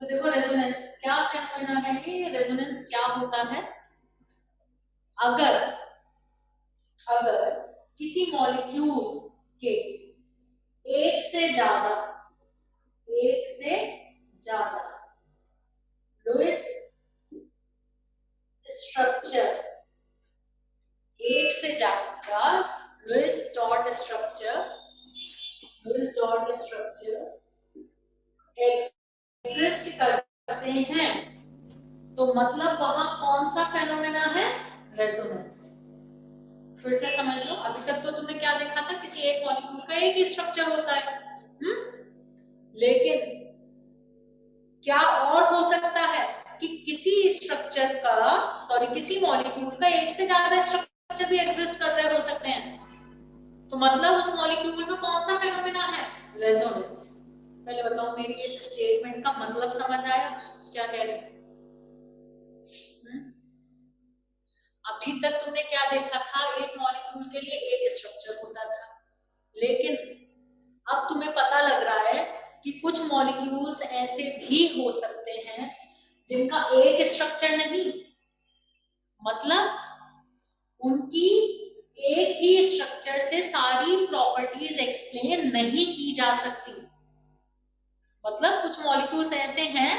तो देखो रेजोनेंस क्या कहना है, ये रेजोनेंस क्या होता है? अगर अगर किसी मॉलिक्यूल के एक से ज्यादा लुईस स्ट्रक्चर, एक से ज्यादा लुईस डॉट स्ट्रक्चर एग्जिस्ट करते हैं, तो मतलब वहां कौन सा फेनोमेना है? रेजोनेंस। फिर से समझ लो, अभी तक तो तुमने क्या देखा था, किसी एक मॉलिक्यूल का एक ही स्ट्रक्चर होता है, लेकिन क्या और हो सकता है कि किसी मॉलिक्यूल का एक से ज्यादा स्ट्रक्चर भी एग्जिस्ट कर रहे हो सकते हैं, तो मतलब उस मॉलिक्यूल में कौन सा फेनोमेना है? रेजोनेंस। पहले बताओ मेरी इस स्टेटमेंट का मतलब समझ आया, क्या कह रहे हैं? अभी तक तुमने क्या देखा था, एक मॉलिक्यूल के लिए एक स्ट्रक्चर होता था, लेकिन अब तुम्हें पता लग रहा है कि कुछ मॉलिक्यूल्स ऐसे भी हो सकते हैं जिनका एक स्ट्रक्चर नहीं, मतलब उनकी एक ही स्ट्रक्चर से सारी प्रॉपर्टीज एक्सप्लेन नहीं की जा सकती। मतलब कुछ मॉलिक्यूल्स ऐसे हैं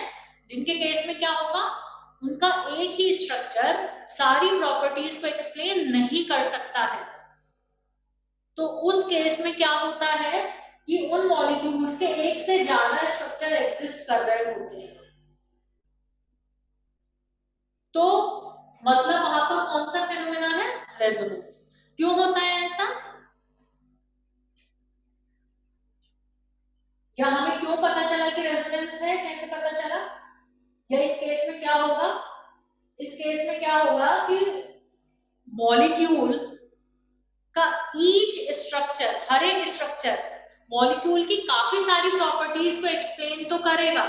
जिनके केस में क्या होगा, उनका एक ही स्ट्रक्चर सारी प्रॉपर्टीज को एक्सप्लेन नहीं कर सकता है, तो उस केस में क्या होता है कि उन मॉलिक्यूल्स के एक से ज्यादा स्ट्रक्चर एग्जिस्ट कर रहे होते हैं, तो मतलब वहां पर कौन सा फेनोमेना है? रेजोनेंस। क्यों होता है ऐसा, या हमें क्यों पता चला कि रेजोनेंस है, कैसे पता चला? या इस केस में क्या होगा, इस केस में क्या होगा कि मॉलिक्यूल का ईच स्ट्रक्चर, हर एक स्ट्रक्चर मॉलिक्यूल की काफी सारी प्रॉपर्टीज को एक्सप्लेन तो करेगा,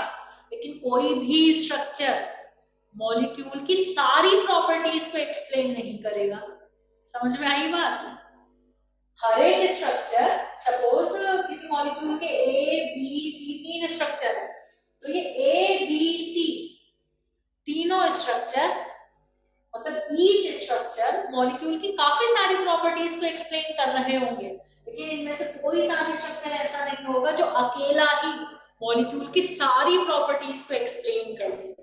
लेकिन कोई भी स्ट्रक्चर मॉलिक्यूल की सारी प्रॉपर्टीज को एक्सप्लेन नहीं करेगा। समझ में आई बात? हर एक स्ट्रक्चर, सपोज किसी मॉलिक्यूल के ए बी सी 3 स्ट्रक्चर है, तो ये ए बी सी तीनों स्ट्रक्चर, मतलब ईच स्ट्रक्चर मॉलिक्यूल की काफी सारी प्रॉपर्टीज को एक्सप्लेन कर रहे होंगे, लेकिन इनमें से कोई सा भी स्ट्रक्चर ऐसा नहीं होगा जो अकेला ही मॉलिक्यूल की सारी प्रॉपर्टीज को एक्सप्लेन कर दे।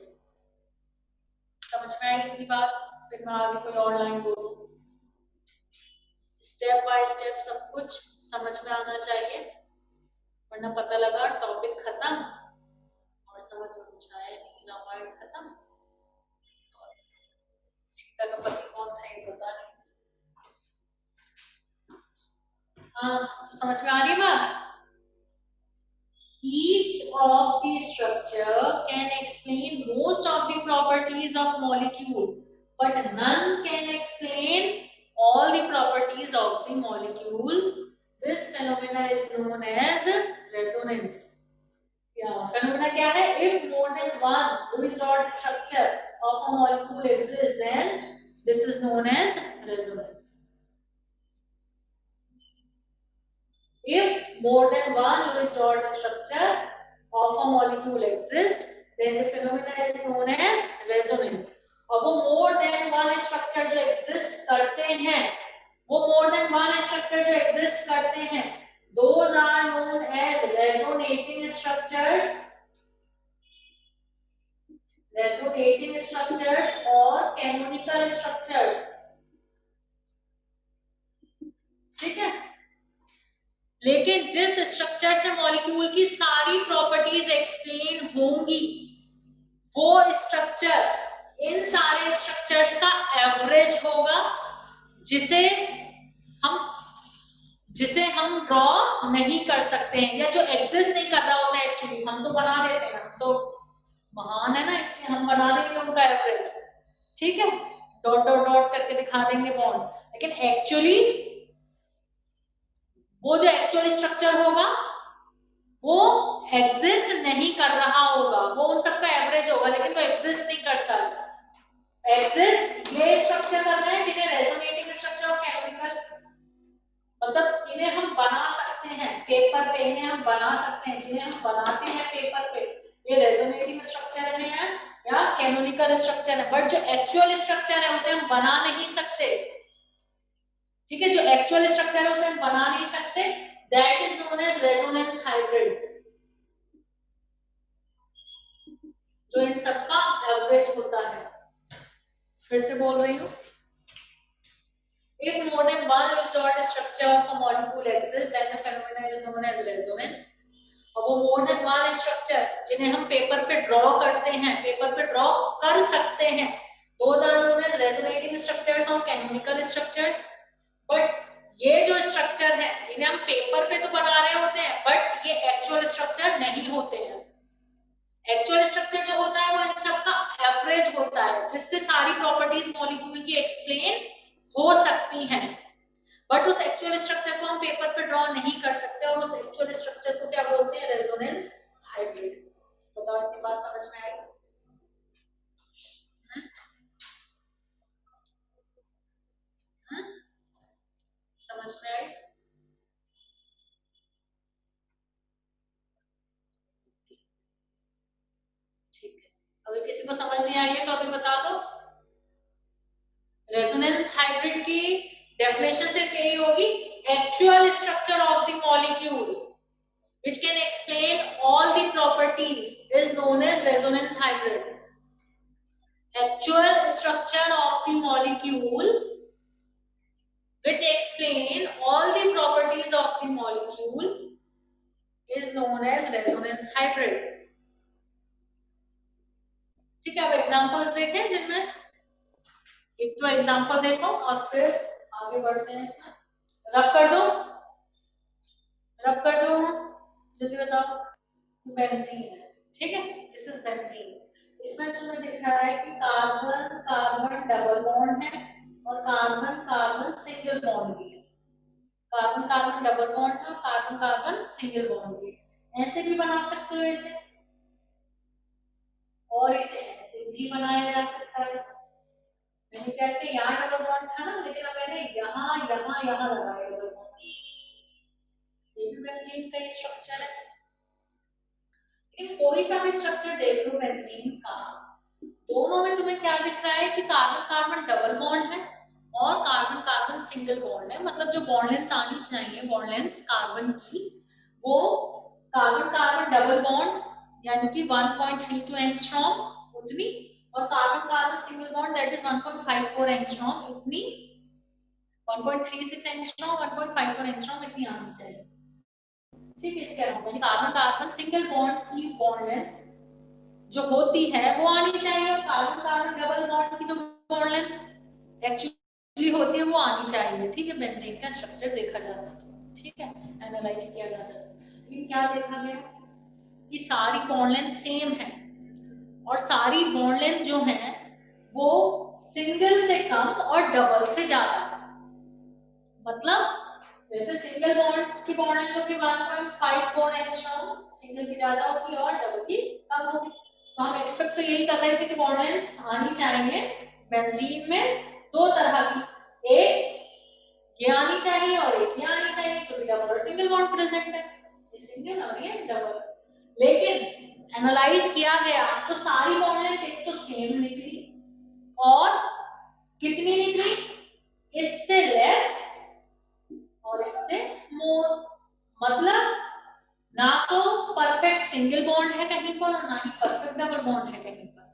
समझ में आई इतनी बात? फिर मैं आगे कोई और लाइन बोलूं, स्टेप बाय स्टेप सब कुछ समझ में आना चाहिए, वरना पता लगा टॉपिक खत्म और समझ में कुछ आया नहीं, रामायण खत्म, सीता का पति कौन था ये पता नहीं। हाँ, तो समझ में आ रही है बात? Each of the structure can explain most of the properties of molecule, but none can explain all the properties of the molecule. This phenomena is known as resonance. Phenomena क्या है? If more than one Lewis dot structure of a molecule exists, then this is known as resonance. If more than one Lewis dot structure of a molecule exists, then the phenomena is known as resonance. और वो more than one structure जो exist करते हैं, वो more than one structure जो exist करते हैं, those are known as resonating structures, or canonical structures. ठीक है? लेकिन जिस स्ट्रक्चर से मॉलिक्यूल की सारी प्रॉपर्टीज एक्सप्लेन होंगी, वो स्ट्रक्चर इन सारे स्ट्रक्चर्स का एवरेज होगा, जिसे हम ड्रॉ नहीं कर सकते हैं, या जो एग्जिस्ट नहीं कर रहा होता है एक्चुअली, हम तो बना देते हैं, हम तो महान है ना, इसलिए हम बना देंगे उनका एवरेज। ठीक है, डॉट डॉट डॉट करके दिखा देंगे बॉन्ड, लेकिन एक्चुअली वो जो एक्चुअल स्ट्रक्चर होगा वो एग्जिस्ट नहीं कर रहा होगा, वो उन सबका एवरेज होगा, लेकिन वो एग्जिस्ट नहीं करता है। एग्जिस्ट ये स्ट्रक्चर कर रहे हैं जिन्हें रेजोनेटिंग स्ट्रक्चर और कैनोनिकल, मतलब इन्हें हम बना सकते हैं पेपर पे, इन्हें हम बना सकते हैं, जिन्हें हम बनाते हैं पेपर पे, ये रेजोनेटिंग स्ट्रक्चर है या कैनोनिकल स्ट्रक्चर है। बट जो एक्चुअल स्ट्रक्चर है उसे हम बना नहीं सकते। ठीक है, जो एक्चुअल स्ट्रक्चर है उसे हम बना नहीं सकते, that is known as resonance hybrid, जो इन सबका एवरेज होता है। फिर से बोल रही हूँ, if more than one Lewis dot structure of a molecule exists, then the phenomena is known as resonance. और वो more than one structure जिन्हें हम पेपर पे ड्रॉ करते हैं, पेपर पे ड्रॉ कर सकते हैं, those are known as resonating structures or canonical structures. But ये जो स्ट्रक्चर है इन्हें हम पेपर पे तो बना रहे होते हैं, बट ये एक्चुअल स्ट्रक्चर नहीं होते हैं। एक्चुअल स्ट्रक्चर जो होता है वो इन सबका एवरेज होता है, जिससे सारी प्रॉपर्टीज मॉलिक्यूल की एक्सप्लेन हो सकती हैं, बट उस एक्चुअल स्ट्रक्चर को हम पेपर पे ड्रॉ नहीं कर सकते, और उस एक्चुअल स्ट्रक्चर को क्या बोलते हैं? Resonance hybrid. बताओ, इतनी बात समझ में आई? समझ में आई? ठीक है, अगर किसी को समझ नहीं आई है तो अभी बता दो। रेजोनेंस हाइब्रिड की डेफिनेशन सिर्फ यही होगी, actual structure of the molecule which can explain all the properties is known as resonance hybrid. Actual structure of the molecule which explain all the properties of the molecule is known as resonance hybrid. ठीक है, अब एग्जांपल्स देखें जिनमें, एक तो एग्जांपल देखो और फिर आगे बढ़ते हैं इसमें। रब कर दो, जल्दी बताओ। बेंजीन है, ठीक है, दिस इज बेंजीन। इसमें तुम्हें दिख रहा है कि कार्बन कार्बन डबल बॉन्ड है और कार्बन कार्बन सिंगल बॉन्ड भी है। कार्बन कार्बन डबल बॉन्ड है और कार्बन कार्बन सिंगल बॉन्ड भी है। ऐसे भी बना सकते हो इसे, और इसे ऐसे भी बनाया जा सकता है। मैंने क्या कि यहाँ डबल बॉन्ड था ना, लेकिन अब मैंने यहाँ यहाँ यहाँ लगाया डबल बॉन्ड। ये भी बेंजीन का स्ट्रक्चर है। कोई सा भी स्ट्रक्चर देख लो बेंजीन का, दोनों में तुम्हें क्या दिख रहा है कि कार्बन कार्बन डबल बॉन्ड है और कार्बन कार्बन सिंगल बॉन्ड है। मतलब जो बॉन्ड लेंथ आनी चाहिए, बॉन्ड लेंथ कार्बन की, वो कार्बन कार्बन डबल बॉन्ड यानी कि 1.32 एंगस्ट्रॉम उतनी, और carbon carbon single bond that is 1.54 angstrom इतनी, 1.36 एंगस्ट्रॉम 1.54 एंगस्ट्रॉम इतनी आनी चाहिए। ठीक है, इसके अलावा कार्बन कार्बन सिंगल बॉन्ड की बॉन्ड लेंथ जो होती है वो आनी चाहिए, और कार्बन कार्बन डबल बॉन्ड की जो बॉन्ड लेंथ एक्चुअली होती है वो आनी चाहिए थी जब बेंजीन का स्ट्रक्चर देखा जाता था। ठीक है, एनालाइज किया जाता था। लेकिन क्या देखा गया, कि सारी बॉन्ड लेंथ सेम है और सारी बॉन्ड लेंथ जो है वो सिंगल से कम और डबल से ज्यादा है। मतलब जैसे सिंगल बॉन्ड की बॉन्ड लेंथ होगी 1.54 एंगस्ट्रॉम, सिंगल की ज्यादा होगी और डबल की कम होगी। तो हम एक्सपेक्ट तो यही कर रहे थे कि बॉन्ड लेंथ आनी चाहिए बेंजीन में दो तरह की, एक ये आनी चाहिए और एक ये आनी चाहिए, क्योंकि डबल और सिंगल बॉन्ड प्रेजेंट है, ये सिंगल और ये डबल। लेकिन एनालाइज किया गया तो सारी बॉन्ड लेंथ एक तो सेम निकली और कितनी निकली, इससे लेस और इससे मोर। मतलब ना तो परफेक्ट सिंगल बॉन्ड है कहीं पर और ना ही परफेक्ट डबल बॉन्ड है कहीं पर।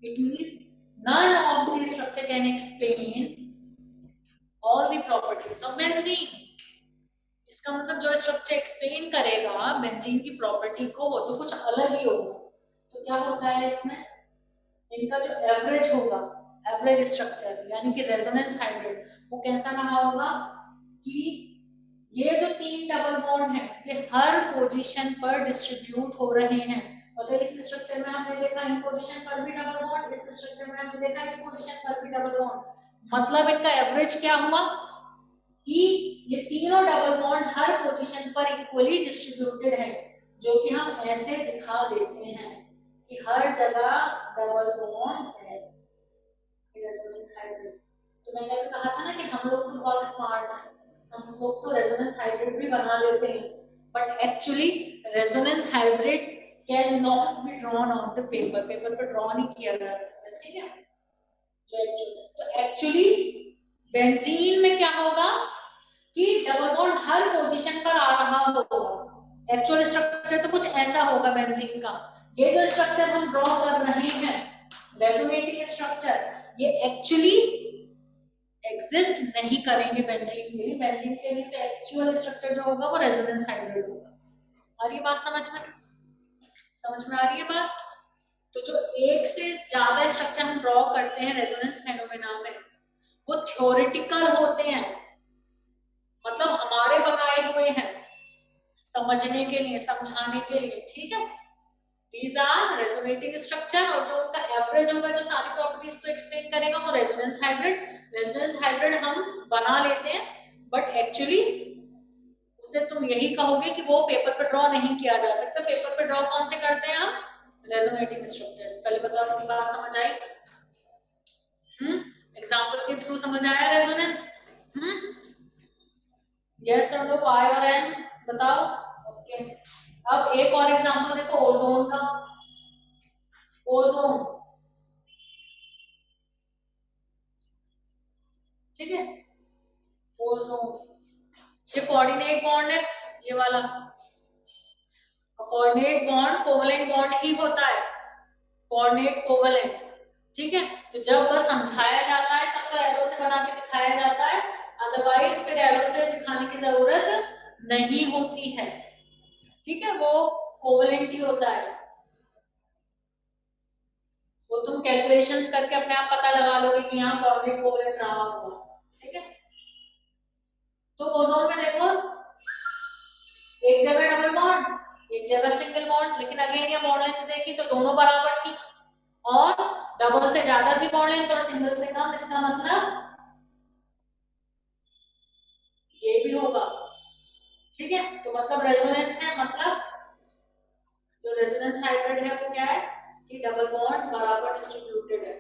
It means none of the structure can explain all the properties of benzene। इसका मतलब जो स्ट्रक्चर एक्सप्लेन करेगा बेंजीन की प्रॉपर्टी को वो तो कुछ अलग ही होगा। तो क्या होता है इसमें, इनका जो एवरेज होगा, एवरेज स्ट्रक्चर यानी कि रेजोनेंस हाइब्रिड, वो कैसा रहा होगा कि ये जो तीन डबल बॉन्ड हैं ये हर पोजीशन पर डिस्ट्रीब्यूट हो रहे हैं। मतलब इस स्ट्रक्चर में हमने देखा इन पोजीशन पर भी डबल बॉन्ड, इस स्ट्रक्चर में हमने देखा इन पोजीशन पर भी डबल बॉन्ड। मतलब इनका एवरेज क्या हुआ कि ये तीनों डबल बॉन्ड हर पोजीशन पर इक्वली डिस्ट्रीब्यूटेड है, जो कि हम ऐसे दिखा देते हैं कि हर जगह डबल बॉन्ड है। रेजोनेंस हाइब्रिड, तो मैंने अभी कहा था ना कि हम लोग तो बहुत स्मार्ट हैं, हम लोग तो रेजोनेंस हाइब्रिड भी बना देते हैं, but actually resonance hybrid can not be drawn on the paper, paper पर ड्रॉ नहीं किया जा सकता, ठीक है। तो एक्चुअली बेंजीन में क्या होगा कि डबल बॉन्ड हर पोजीशन पर आ रहा होगा। एक्चुअल स्ट्रक्चर तो कुछ ऐसा होगा बेंजीन का। ये जो स्ट्रक्चर हम ड्रॉ कर रहे हैं रेजोनेटिंग स्ट्रक्चर, ये एक्चुअली एग्जिस्ट नहीं करेंगे बेंजीन के लिए। बेंजीन के लिए तो एक्चुअल स्ट्रक्चर जो होगा वो रेजोनेंस हाइब्रिड होगा। आ रही है बात समझ में? समझ में आ रही है बात? तो जो एक से ज्यादा स्ट्रक्चर हम ड्रॉ करते हैं रेजोनेंस फेनोमेना में, वो थ्योरेटिकल होते हैं, मतलब हमारे बनाए हुए हैं समझने के लिए, समझाने के लिए, ठीक है। These are resonating structure और जो उनका एवरेज होगा, जो सारी प्रॉपर्टीज को एक्सप्लेन करेगा, वो रेजोनेंस हाइब्रिड। रेजोनेंस हाइब्रिड हम बना लेते हैं, बट एक्चुअली उसे तुम यही कहोगे कि वो पेपर पर ड्रॉ नहीं किया जा सकता। पेपर पर ड्रॉ कौन से करते हैं हम? Resonating structures. पहले बताओ अपनी बात समझ आई? एग्जाम्पल के थ्रू समझ आया रेजोनेंस? यस और नो, वाई और एन बताओ। ओके, अब एक और एग्जांपल देखो ओजोन का। ओजोन, ठीक है, ओजोन ये कोऑर्डिनेट बॉन्ड है, ये वाला कोऑर्डिनेट बॉन्ड कोवलेंट बॉन्ड ही होता है, कोऑर्डिनेट कोवलेंट, ठीक है। तो जब बस समझाया जाता है तब तो एरो से बना के दिखाया जाता है, अदरवाइज फिर एरो से दिखाने की जरूरत नहीं होती है, ठीक है। वो कोवलेंट ही होता है, वो तुम कैलकुलेशंस करके अपने आप पता लगा लोगे कि यहाँ कोऑर्डिनेट कोवलेंट रहा होगा, ठीक है। तो ओजोन में देखो एक जगह डबल बॉन्ड एक जगह सिंगल बॉन्ड, लेकिन अगेन ये बॉन्ड लेंथ देखी तो दोनों बराबर थी और डबल से ज्यादा थी बॉन्ड लेंथ और सिंगल से कम। इसका मतलब ये भी होगा, ठीक है। तो मतलब रेजोनेंस है, मतलब जो रेजोनेंस हाइब्रिड है वो क्या है कि डबल बॉन्ड बराबर डिस्ट्रीब्यूटेड है,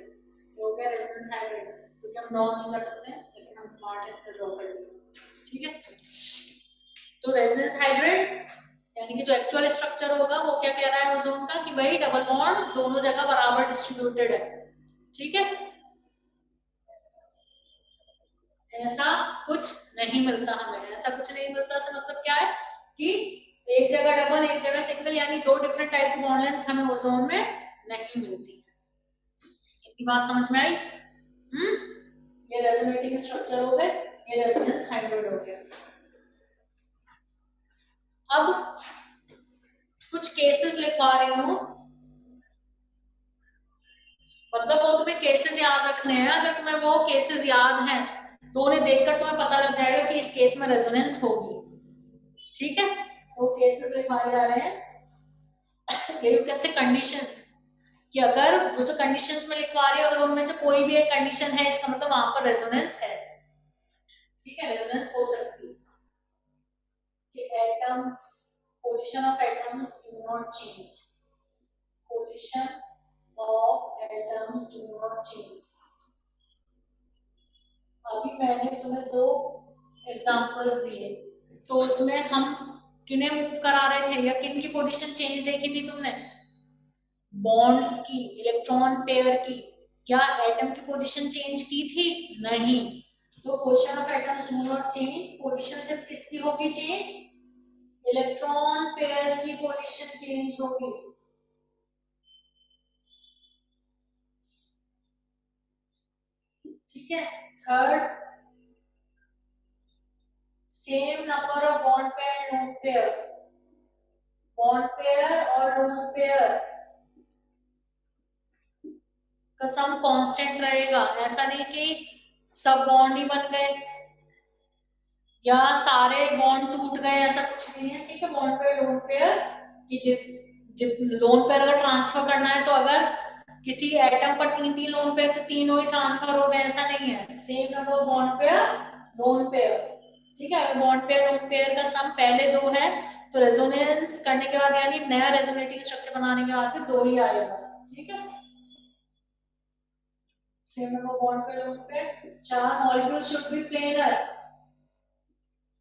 वो क्या रेजोनेंस हाइब्रिड, क्योंकि हम ड्रॉ नहीं कर सकते लेकिन हम स्मार्ट है इसलिए ड्रॉ कर देंगे, ठीक है। तो रेजोनेंस हाइब्रिड यानी कि जो एक्चुअल स्ट्रक्चर होगा वो क्या कह रहा है ओजोन का कि भाई डबल बॉन्ड दोनों जगह बराबर डिस्ट्रीब्यूटेड है, ठीक है। ऐसा कुछ नहीं मिलता हमें, ऐसा कुछ नहीं मिलता से मतलब क्या है कि एक जगह डबल एक जगह सिंगल, यानी दो डिफरेंट टाइप की बॉन्ड लेंथ हमें ओजोन में नहीं मिलती है। इतनी बात समझ में आई? ये रेजोनेटिंग स्ट्रक्चर हो गए, ये रेजोनेंस हाइब्रिड हो गया। अब कुछ केसेस लिखवा रही हूँ, मतलब वो तुम्हें केसेस याद रखने हैं। अगर तुम्हें वो केसेस याद हैं तो उन्हें देखकर तुम्हें पता लग जाएगा कि इस केस में रेजोनेंस होगी, ठीक है। तो केसेस लिखवाए जा रहे हैं। या यू कैन से कंडीशंस, कि अगर वो जो कंडीशंस में लिखवा रही है अगर उनमें से कोई भी एक कंडीशन है इसका मतलब वहां पर रेजोनेंस है। ठीक है, रेजोनेंस हो सकती है कि atoms, position of atoms do not change, position of atoms do not change. अभी मैंने तुम्हें 2 एग्जांपल्स दिए, तो उसमें हम किन्हें मूव करा रहे थे या किन की पोजीशन चेंज देखी थी तुमने? बॉन्ड्स की, इलेक्ट्रॉन पेयर की। क्या एटम की पोजीशन चेंज की थी? नहीं। तो position of atoms do not change, position सिर्फ किसकी होगी चेंज? इलेक्ट्रॉन पेयर की पोजीशन चेंज होगी। ठीक है। Third, same number of bond pair lone pair, bond pair और लोन पेयर का सम कांस्टेंट रहेगा। ऐसा नहीं कि सब बॉन्ड ही बन गए या सारे बॉन्ड टूट गए, ऐसा कुछ नहीं है। ठीक है, बॉन्ड पेयर लोन पेयर की जित लोन पेयर अगर ट्रांसफर करना है तो अगर किसी एटम पर 3 लोन पेयर तो तीनों ही ट्रांसफर हो गए, ऐसा नहीं है। Same number bond pair lone pair. ठीक है, अगर बॉन्ड पेयर लोन पेयर का सम पहले 2 है तो रेजोनेंस करने के बाद यानी नया रेजोनेटिंग स्ट्रक्चर बनाने के बाद भी 2 ही आएगा। ठीक है, same number bond pair lone pair. 4, molecule should be planar,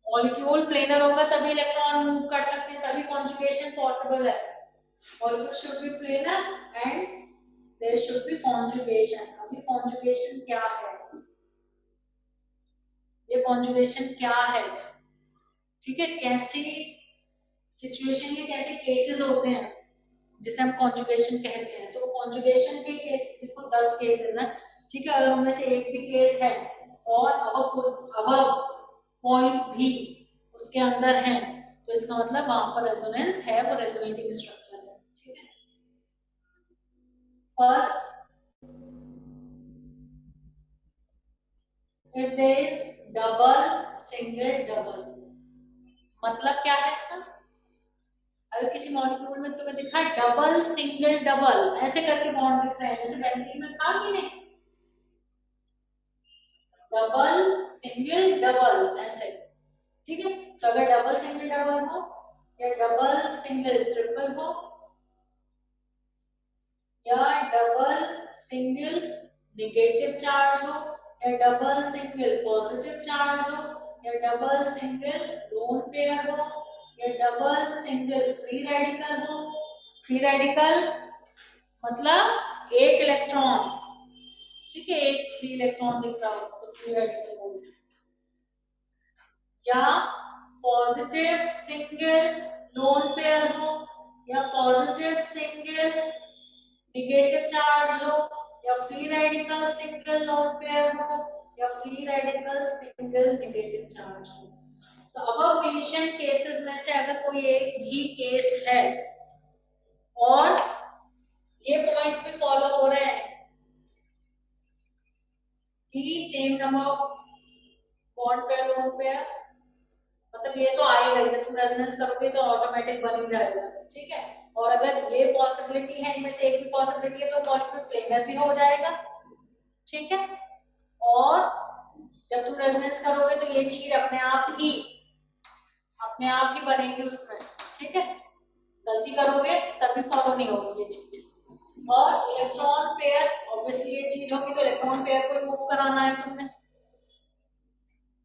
molecule planar होगा तभी इलेक्ट्रॉन मूव कर सकते हैं, तभी कॉन्जुगेशन पॉसिबल है। Molecule should be planar and there should be conjugation. अभी कॉन्जुगेशन क्या है, ये कॉन्जुगेशन क्या है? ठीक है, कैसी सिचुएशन के कैसे केसेस होते हैं जिसे हम कॉन्जुगेशन कहते हैं। तो कॉन्जुगेशन के केसेस देखो 10 केसेस हैं। ठीक है, अगर उनमें से एक भी केस है और अब पॉइंट्स भी उसके अंदर हैं तो इसका मतलब वहां पर रेजोनेंस है, वो रेजोनेटिंग स्ट्रक्चर है। ठीक है, first, if there is double single double, मतलब क्या है इसका? अगर किसी मॉलिक्यूल में तुम्हें दिखा डबल सिंगल डबल ऐसे करके बॉन्ड दिख रहे हैं, जैसे बेंजीन में था कि नहीं, डबल सिंगल डबल ऐसे। ठीक है, तो अगर डबल सिंगल डबल हो या डबल सिंगल ट्रिपल हो या डबल सिंगल नेगेटिव चार्ज हो या डबल सिंगल पॉजिटिव चार्ज हो या डबल सिंगल लोन पेयर हो या डबल सिंगल फ्री रेडिकल हो। फ्री रेडिकल मतलब एक इलेक्ट्रॉन, ठीक है, एक फ्री इलेक्ट्रॉन दिख रहा हो तो फ्री रेडिकल बोलते हैं। या पॉजिटिव सिंगल लोन पेयर हो या पॉजिटिव सिंगल नेगेटिव चार्ज हो या free radical single lone pair हो या free radical single negative charge हो। तो अब मेंशन केसेस में से अगर कोई एक भी केस है और ये पॉइंट्स भी फॉलो हो रहे हैं कि same number bond pair lone pair, मतलब ये तो आएगा ही, जब तुम रेजोनेंस करोगे तो ऑटोमेटिक बन ही जाएगा। ठीक है, और अगर ये पॉसिबिलिटी है, इनमें से एक भी पॉसिबिलिटी है तो मॉलिक्यूल प्लेनर भी हो जाएगा। ठीक है, और जब तुम रेजोनेंस करोगे तो ये चीज अपने आप ही बनेगी उसमें। ठीक है, गलती करोगे तभी फॉलो नहीं होगी ये चीज। और इलेक्ट्रॉन पेयर, ऑब्वियसली ये चीज होगी तो इलेक्ट्रॉन पेयर को मूव कराना है तुमने,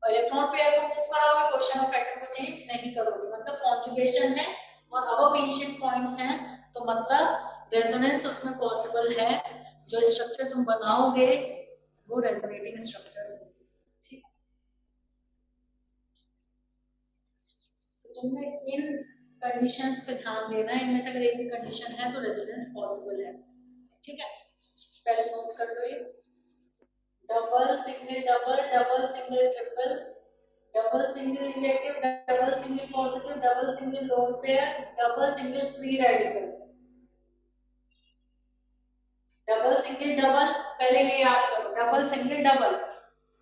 और इलेक्ट्रॉन पेयर को मूव कराओगे पोजीशन ऑफ एटम को चेंज नहीं करोगे, मतलब कॉन्जुगेशन है और अब मेंशन पॉइंट्स हैं तो मतलब रेजोनेंस उसमें पॉसिबल है। जो स्ट्रक्चर तुम बनाओगे वो रेजोनेटिंग स्ट्रक्चर होगा। ठीक, तो तुम्हें इन कंडीशंस पे ध्यान देना है, इनमें से अगर एक भी कंडीशन है तो रेजोनेंस पॉसिबल है। ठीक है, पहले नोट कर लो ये double single double, double single triple, double single negative, double single positive, double single lone pair, double single free radical. Double single double पहले ये याद करो, डबल सिंगल डबल।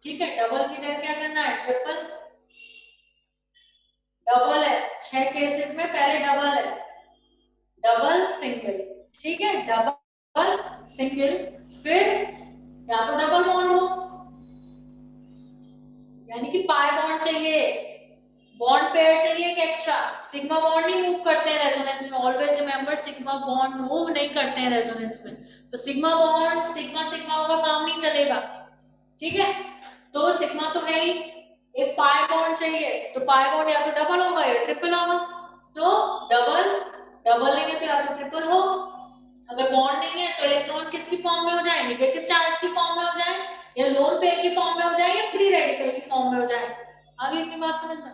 ठीक है, डबल की जगह क्या करना है, ट्रिपल। डबल है 6 केसेस में, पहले डबल है, डबल सिंगल, ठीक है, डबल सिंगल, फिर या तो डबल बॉन्ड हो, यानी कि पाई बॉन्ड चाहिए, बॉन्ड पेयर चाहिए एक एक्स्ट्रा। सिग्मा बॉन्ड नहीं मूव करते हैं रेजोनेंस में, always remember sigma bond move नहीं करते हैं रेजोनेंस में। तो सिग्मा बॉन्ड सिग्मा सिग्मा होगा, काम नहीं चलेगा। ठीक है, तो सिग्मा तो है ही, एक पाई बॉन्ड चाहिए, तो पाई बॉन्ड या तो डबल होगा या ट्रिपल होगा। तो डबल डबल लेंगे तो या तो ट्रिपल हो, अगर बॉन्ड नहीं है तो इलेक्ट्रॉन किसकी फॉर्म में हो जाए, नेगेटिव चार्ज की फॉर्म में हो जाए, या लोन पेयर की फॉर्म में हो जाए, या फ्री रेडिकल की फॉर्म में हो जाए। आगे इतनी बात समझ में,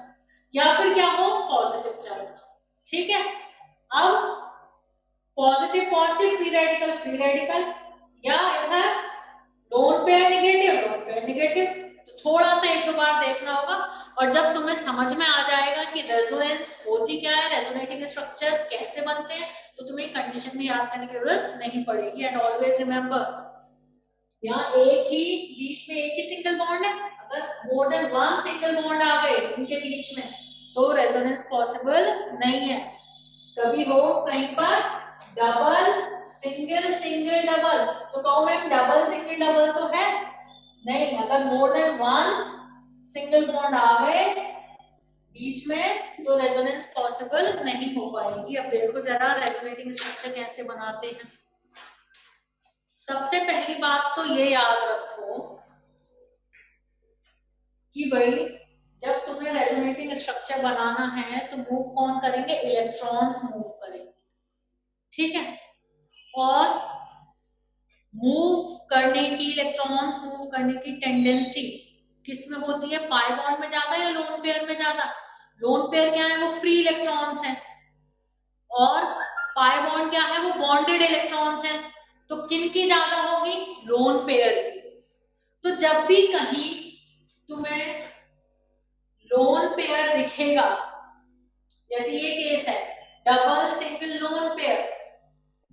या फिर क्या हो, पॉजिटिव चार्ज। ठीक है, अब पॉजिटिव पॉजिटिव, फ्री रेडिकल, या इधर लोन पेयर नेगेटिव। तो थोड़ा सा एक दो बार देखना होगा, और जब तुम्हें समझ में आ जाएगा कि रेजोनेंस होती क्या है, रेजोनेटिंग स्ट्रक्चर कैसे बनते हैं, तो तुम्हें कंडीशन में याद करने की जरूरत नहीं पड़ेगी। एंड ऑलवेज रिमेंबर, यहाँ एक ही बीच में एक ही सिंगल बॉन्ड है, अगर more than one single bond आ गए इनके बीच में तो रेजोनेंस पॉसिबल नहीं है। कभी हो कहीं पर डबल सिंगल सिंगल डबल, तो कहो मैम डबल सिंगल डबल तो है नहीं, अगर more than one single bond आ गए बीच में तो रेजोनेंस पॉसिबल नहीं हो पाएगी। अब देखो जरा रेजोनेटिंग स्ट्रक्चर कैसे बनाते हैं। सबसे पहली बात तो ये याद रखो कि भाई जब तुम्हें रेजोनेटिंग स्ट्रक्चर बनाना है तो मूव कौन करेंगे, इलेक्ट्रॉन्स मूव करेंगे। ठीक है, और मूव करने की, इलेक्ट्रॉन्स मूव करने की टेंडेंसी किसमें होती है, पाई बॉन्ड में ज्यादा या लोन पेयर में ज्यादा। लोन पेयर क्या है, वो फ्री इलेक्ट्रॉन्स हैं, और पाई बॉन्ड क्या है, वो बॉन्डेड इलेक्ट्रॉन्स हैं। तो किन की ज्यादा होगी, लोन पेयर की। तो जब भी कहीं तुम्हें लोन पेयर दिखेगा, जैसे ये केस है डबल सिंगल लोन पेयर,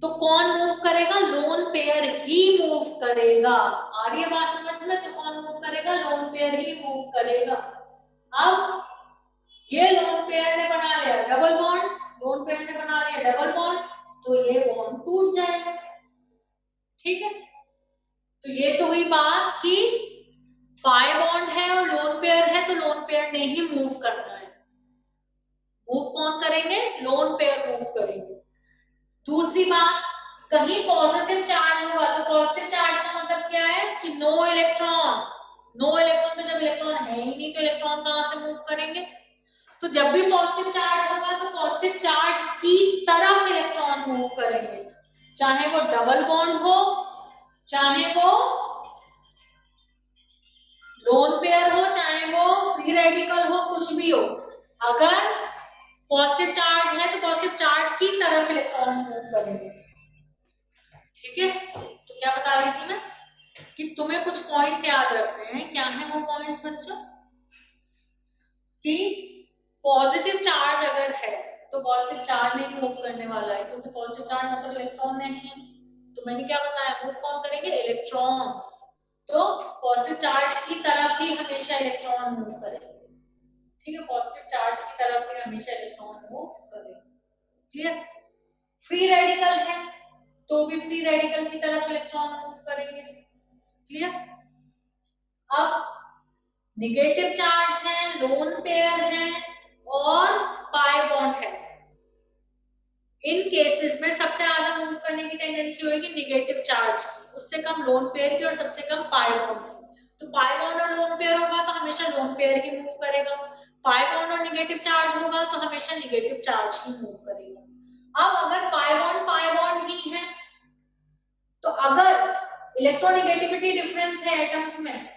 तो कौन मूव करेगा, लोन पेयर ही मूव करेगा। आ रही है बात समझ में, तो कौन मूव करेगा, लोन पेयर ही मूव करेगा। अब ये लोन पेयर ने बना लिया डबल बॉन्ड, लोन पेयर ने बना लिया डबल बॉन्ड, तो ये बॉन्ड टूट जाएगा। ठीक है, तो ये तो हुई बात कि पाई बॉन्ड है और लोन पेयर है, तो लोन पेयर ने ही मूव करना है। मूव कौन करेंगे, लोन पेयर मूव करेंगे। दूसरी बात, कहीं पॉजिटिव चार्ज होगा, तो पॉजिटिव चार्ज का मतलब क्या है कि नो इलेक्ट्रॉन। नो इलेक्ट्रॉन, तो जब इलेक्ट्रॉन है ही नहीं तो इलेक्ट्रॉन कहां से मूव करेंगे। तो जब भी पॉजिटिव चार्ज होगा तो पॉजिटिव चार्ज की तरफ इलेक्ट्रॉन मूव करेंगे, चाहे वो डबल बॉन्ड हो, चाहे वो लोन पेयर हो, चाहे वो फ्री रेडिकल हो, कुछ भी हो। अगर पॉजिटिव चार्ज है तो पॉजिटिव चार्ज की तरफ इलेक्ट्रॉन्स मूव करेंगे। ठीक है, तो क्या बता रही थी मैं कि तुम्हें कुछ पॉइंट्स याद रखने हैं। क्या है वो पॉइंट्स बच्चों, कि पॉजिटिव चार्ज अगर है तो पॉजिटिव चार्ज नहीं मूव करने वाला है, क्योंकि पॉजिटिव चार्ज मतलब इलेक्ट्रॉन नहीं है। तो मैंने क्या बताया, मूव कौन करेंगे, इलेक्ट्रॉन्स। तो पॉजिटिव चार्ज की तरफ ही हमेशा इलेक्ट्रॉन मूव करेंगे। ठीक है, पॉजिटिव चार्ज की तरफ ही हमेशा इलेक्ट्रॉन मूव करेंगे। क्लियर, फ्री रेडिकल है तो भी फ्री रेडिकल की तरफ इलेक्ट्रॉन मूव करेंगे। क्लियर, अब नेगेटिव चार्ज है, लोन पेयर है और पाई बॉन्ड है, इन केसेस में सबसे ज्यादा मूव करने की टेंडेंसी होगी नेगेटिव चार्ज, उससे कम लोन पेयर की और सबसे कम पाई बॉन्ड की। तो पाई बॉन्ड और लोन पेयर होगा तो हमेशा लोन पेयर ही मूव करेगा, पाई बॉन्ड और नेगेटिव चार्ज होगा तो हमेशा नेगेटिव चार्ज ही मूव करेगा। अब अगर पाई बॉन्ड ही है, तो अगर इलेक्ट्रोनेगेटिविटी डिफरेंस है एटम्स में,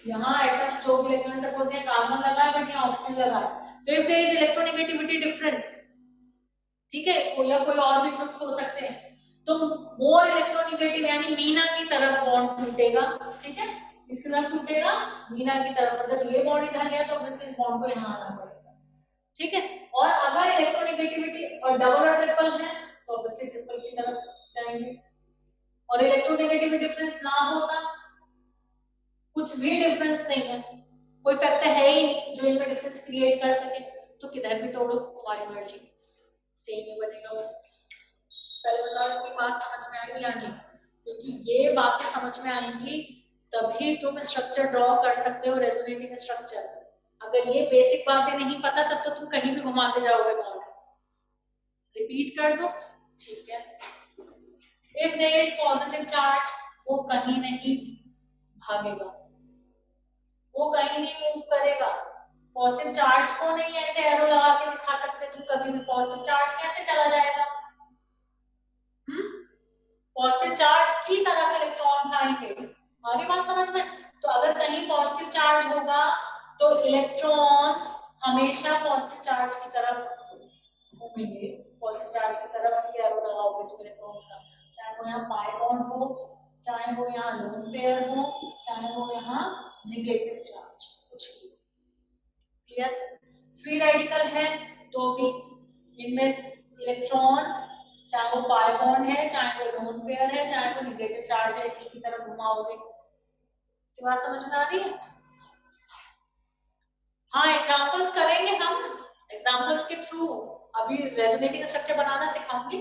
यहाँ एटम्स जो भी इलेक्ट्रॉन, सपोज ये कार्बन लगा है बट यहाँ ऑक्सीजन लगा है, तो if there is electronegativity difference, ठीक है, या कोई और भी ग्रुप्स हो सकते हैं, तो मोर इलेक्ट्रोनेगेटिव यानी मीना की तरफ बॉन्ड टूटेगा। ठीक है, इसकी तरफ टूटेगा मीना की तरफ, जब ये बॉन्ड इधर गया तो ऑब्वियसली इस बॉन्ड को यहाँ आना पड़ेगा। ठीक है, और अगर इलेक्ट्रोनेगेटिविटी और डबल और ट्रिपल है तो ऑब्वियसली ट्रिपल की तरफ जाएंगे। और इलेक्ट्रोनेगेटिविटी डिफरेंस ना होता, कुछ भी डिफरेंस नहीं है, कोई फैक्टर है ही नहीं जो इनमें डिफरेंस क्रिएट कर सके, तो किधर भी तोड़ो तुम्हारी मर्जी, सेम ही बनेगा वो। पहले बताओ कोई बात समझ में आई या नहीं, क्योंकि ये बातें समझ में आएंगी तभी तुम स्ट्रक्चर ड्रॉ कर सकते हो, रेजोनेटिंग स्ट्रक्चर। अगर ये बेसिक बातें नहीं पता तब तो तुम कहीं भी घुमाते जाओगे बॉन्ड। रिपीट कर दो, ठीक है। If there is positive charge, वो कहीं नहीं भागेगा, वो कहीं नहीं मूव करेगा। पॉजिटिव चार्ज को नहीं ऐसे एरो लगा के दिखा सकते तुम कभी भी, पॉजिटिव चार्ज कैसे चला जाएगा? पॉजिटिव चार्ज की तरफ इलेक्ट्रॉन्स आएंगे, हमारी बात समझ में? तो अगर कहीं पॉजिटिव चार्ज होगा तो इलेक्ट्रॉन्स हमेशा पॉजिटिव चार्ज की तरफ घूमेंगे, पॉजिटिव चार्ज की तरफ ही एरो लगाओगे तुम इलेक्ट्रॉन्स का, चाहे वो यहाँ पाई बॉन्ड हो, चाहे वो यहाँ लोन पेयर हो, चाहे वो यहाँ नेगेटिव चार्ज, कुछ भी। क्लियर? फ्री रेडिकल है तो भी इनमें इलेक्ट्रॉन, चाहे वो पाई बॉन्ड है, चाहे वो लोन पेयर है, चाहे वो नेगेटिव चार्ज है, इसी की तरफ घुमाओगे। तो बात समझ में आ रही है? हाँ, एग्जांपल्स करेंगे हम, एग्जांपल्स के थ्रू अभी रेजोनेटिंग स्ट्रक्चर बनाना सिखाऊंगी,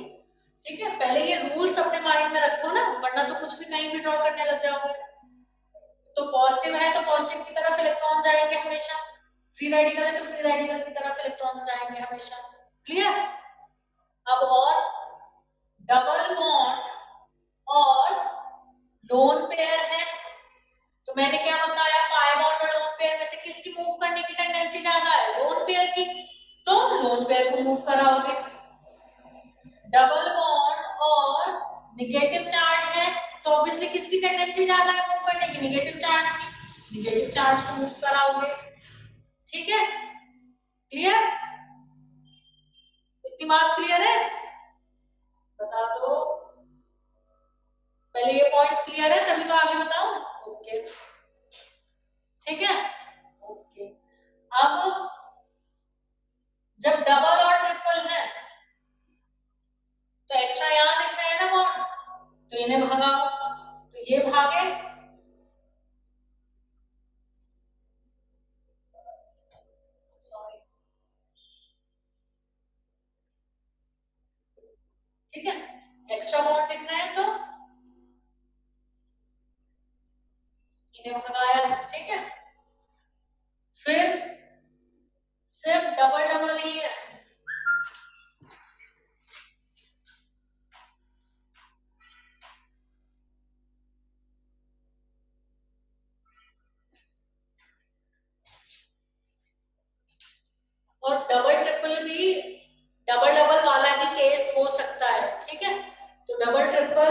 ठीक है। पहले ये रूल्स अपने माइंड में रखो ना, वरना तो कुछ भी कहीं भी ड्रॉ करने लग जाओगे। तो पॉजिटिव है तो पॉजिटिव की तरफ इलेक्ट्रॉन जाएंगे हमेशा, फ्री रेडिकल है तो फ्री रेडिकल की तरफ इलेक्ट्रॉन्स जाएंगे हमेशा। क्लियर? अब और डबल बॉन्ड और लोन पेयर है, तो मैंने क्या बताया, पाई बॉन्ड और लोन पेयर में से किसकी मूव करने की टेंडेंसी ज्यादा है? लोन पेयर की, तो लोन पेयर को मूव कराओगे। डबल बॉन्ड और नेगेटिव चार्ज है तो ऑब्वियसली किसकी टेंडेंसी ज्यादा है मूव करने की? नेगेटिव चार्ज की, नेगेटिव चार्ज को मूव कराओगे। ठीक है, क्लियर? इतनी बात क्लियर है? बता दो, पहले ये पॉइंट्स क्लियर है तभी तो आगे बताऊं। ओके, ठीक है, ओके। अब जब डबल और ट्रिपल है तो एक्स्ट्रा यहां दिख रहा है ना बॉन्ड, तो इन्हें भगाओ, तो ये भागे, सॉरी, ठीक है, एक्स्ट्रा बॉन्ड दिख रहे हैं तो इन्हें भगाया, ठीक है। फिर सिर्फ डबल डबल ही है, और डबल ट्रिपल भी डबल डबल वाला ही केस हो सकता है, ठीक है। तो डबल ट्रिपल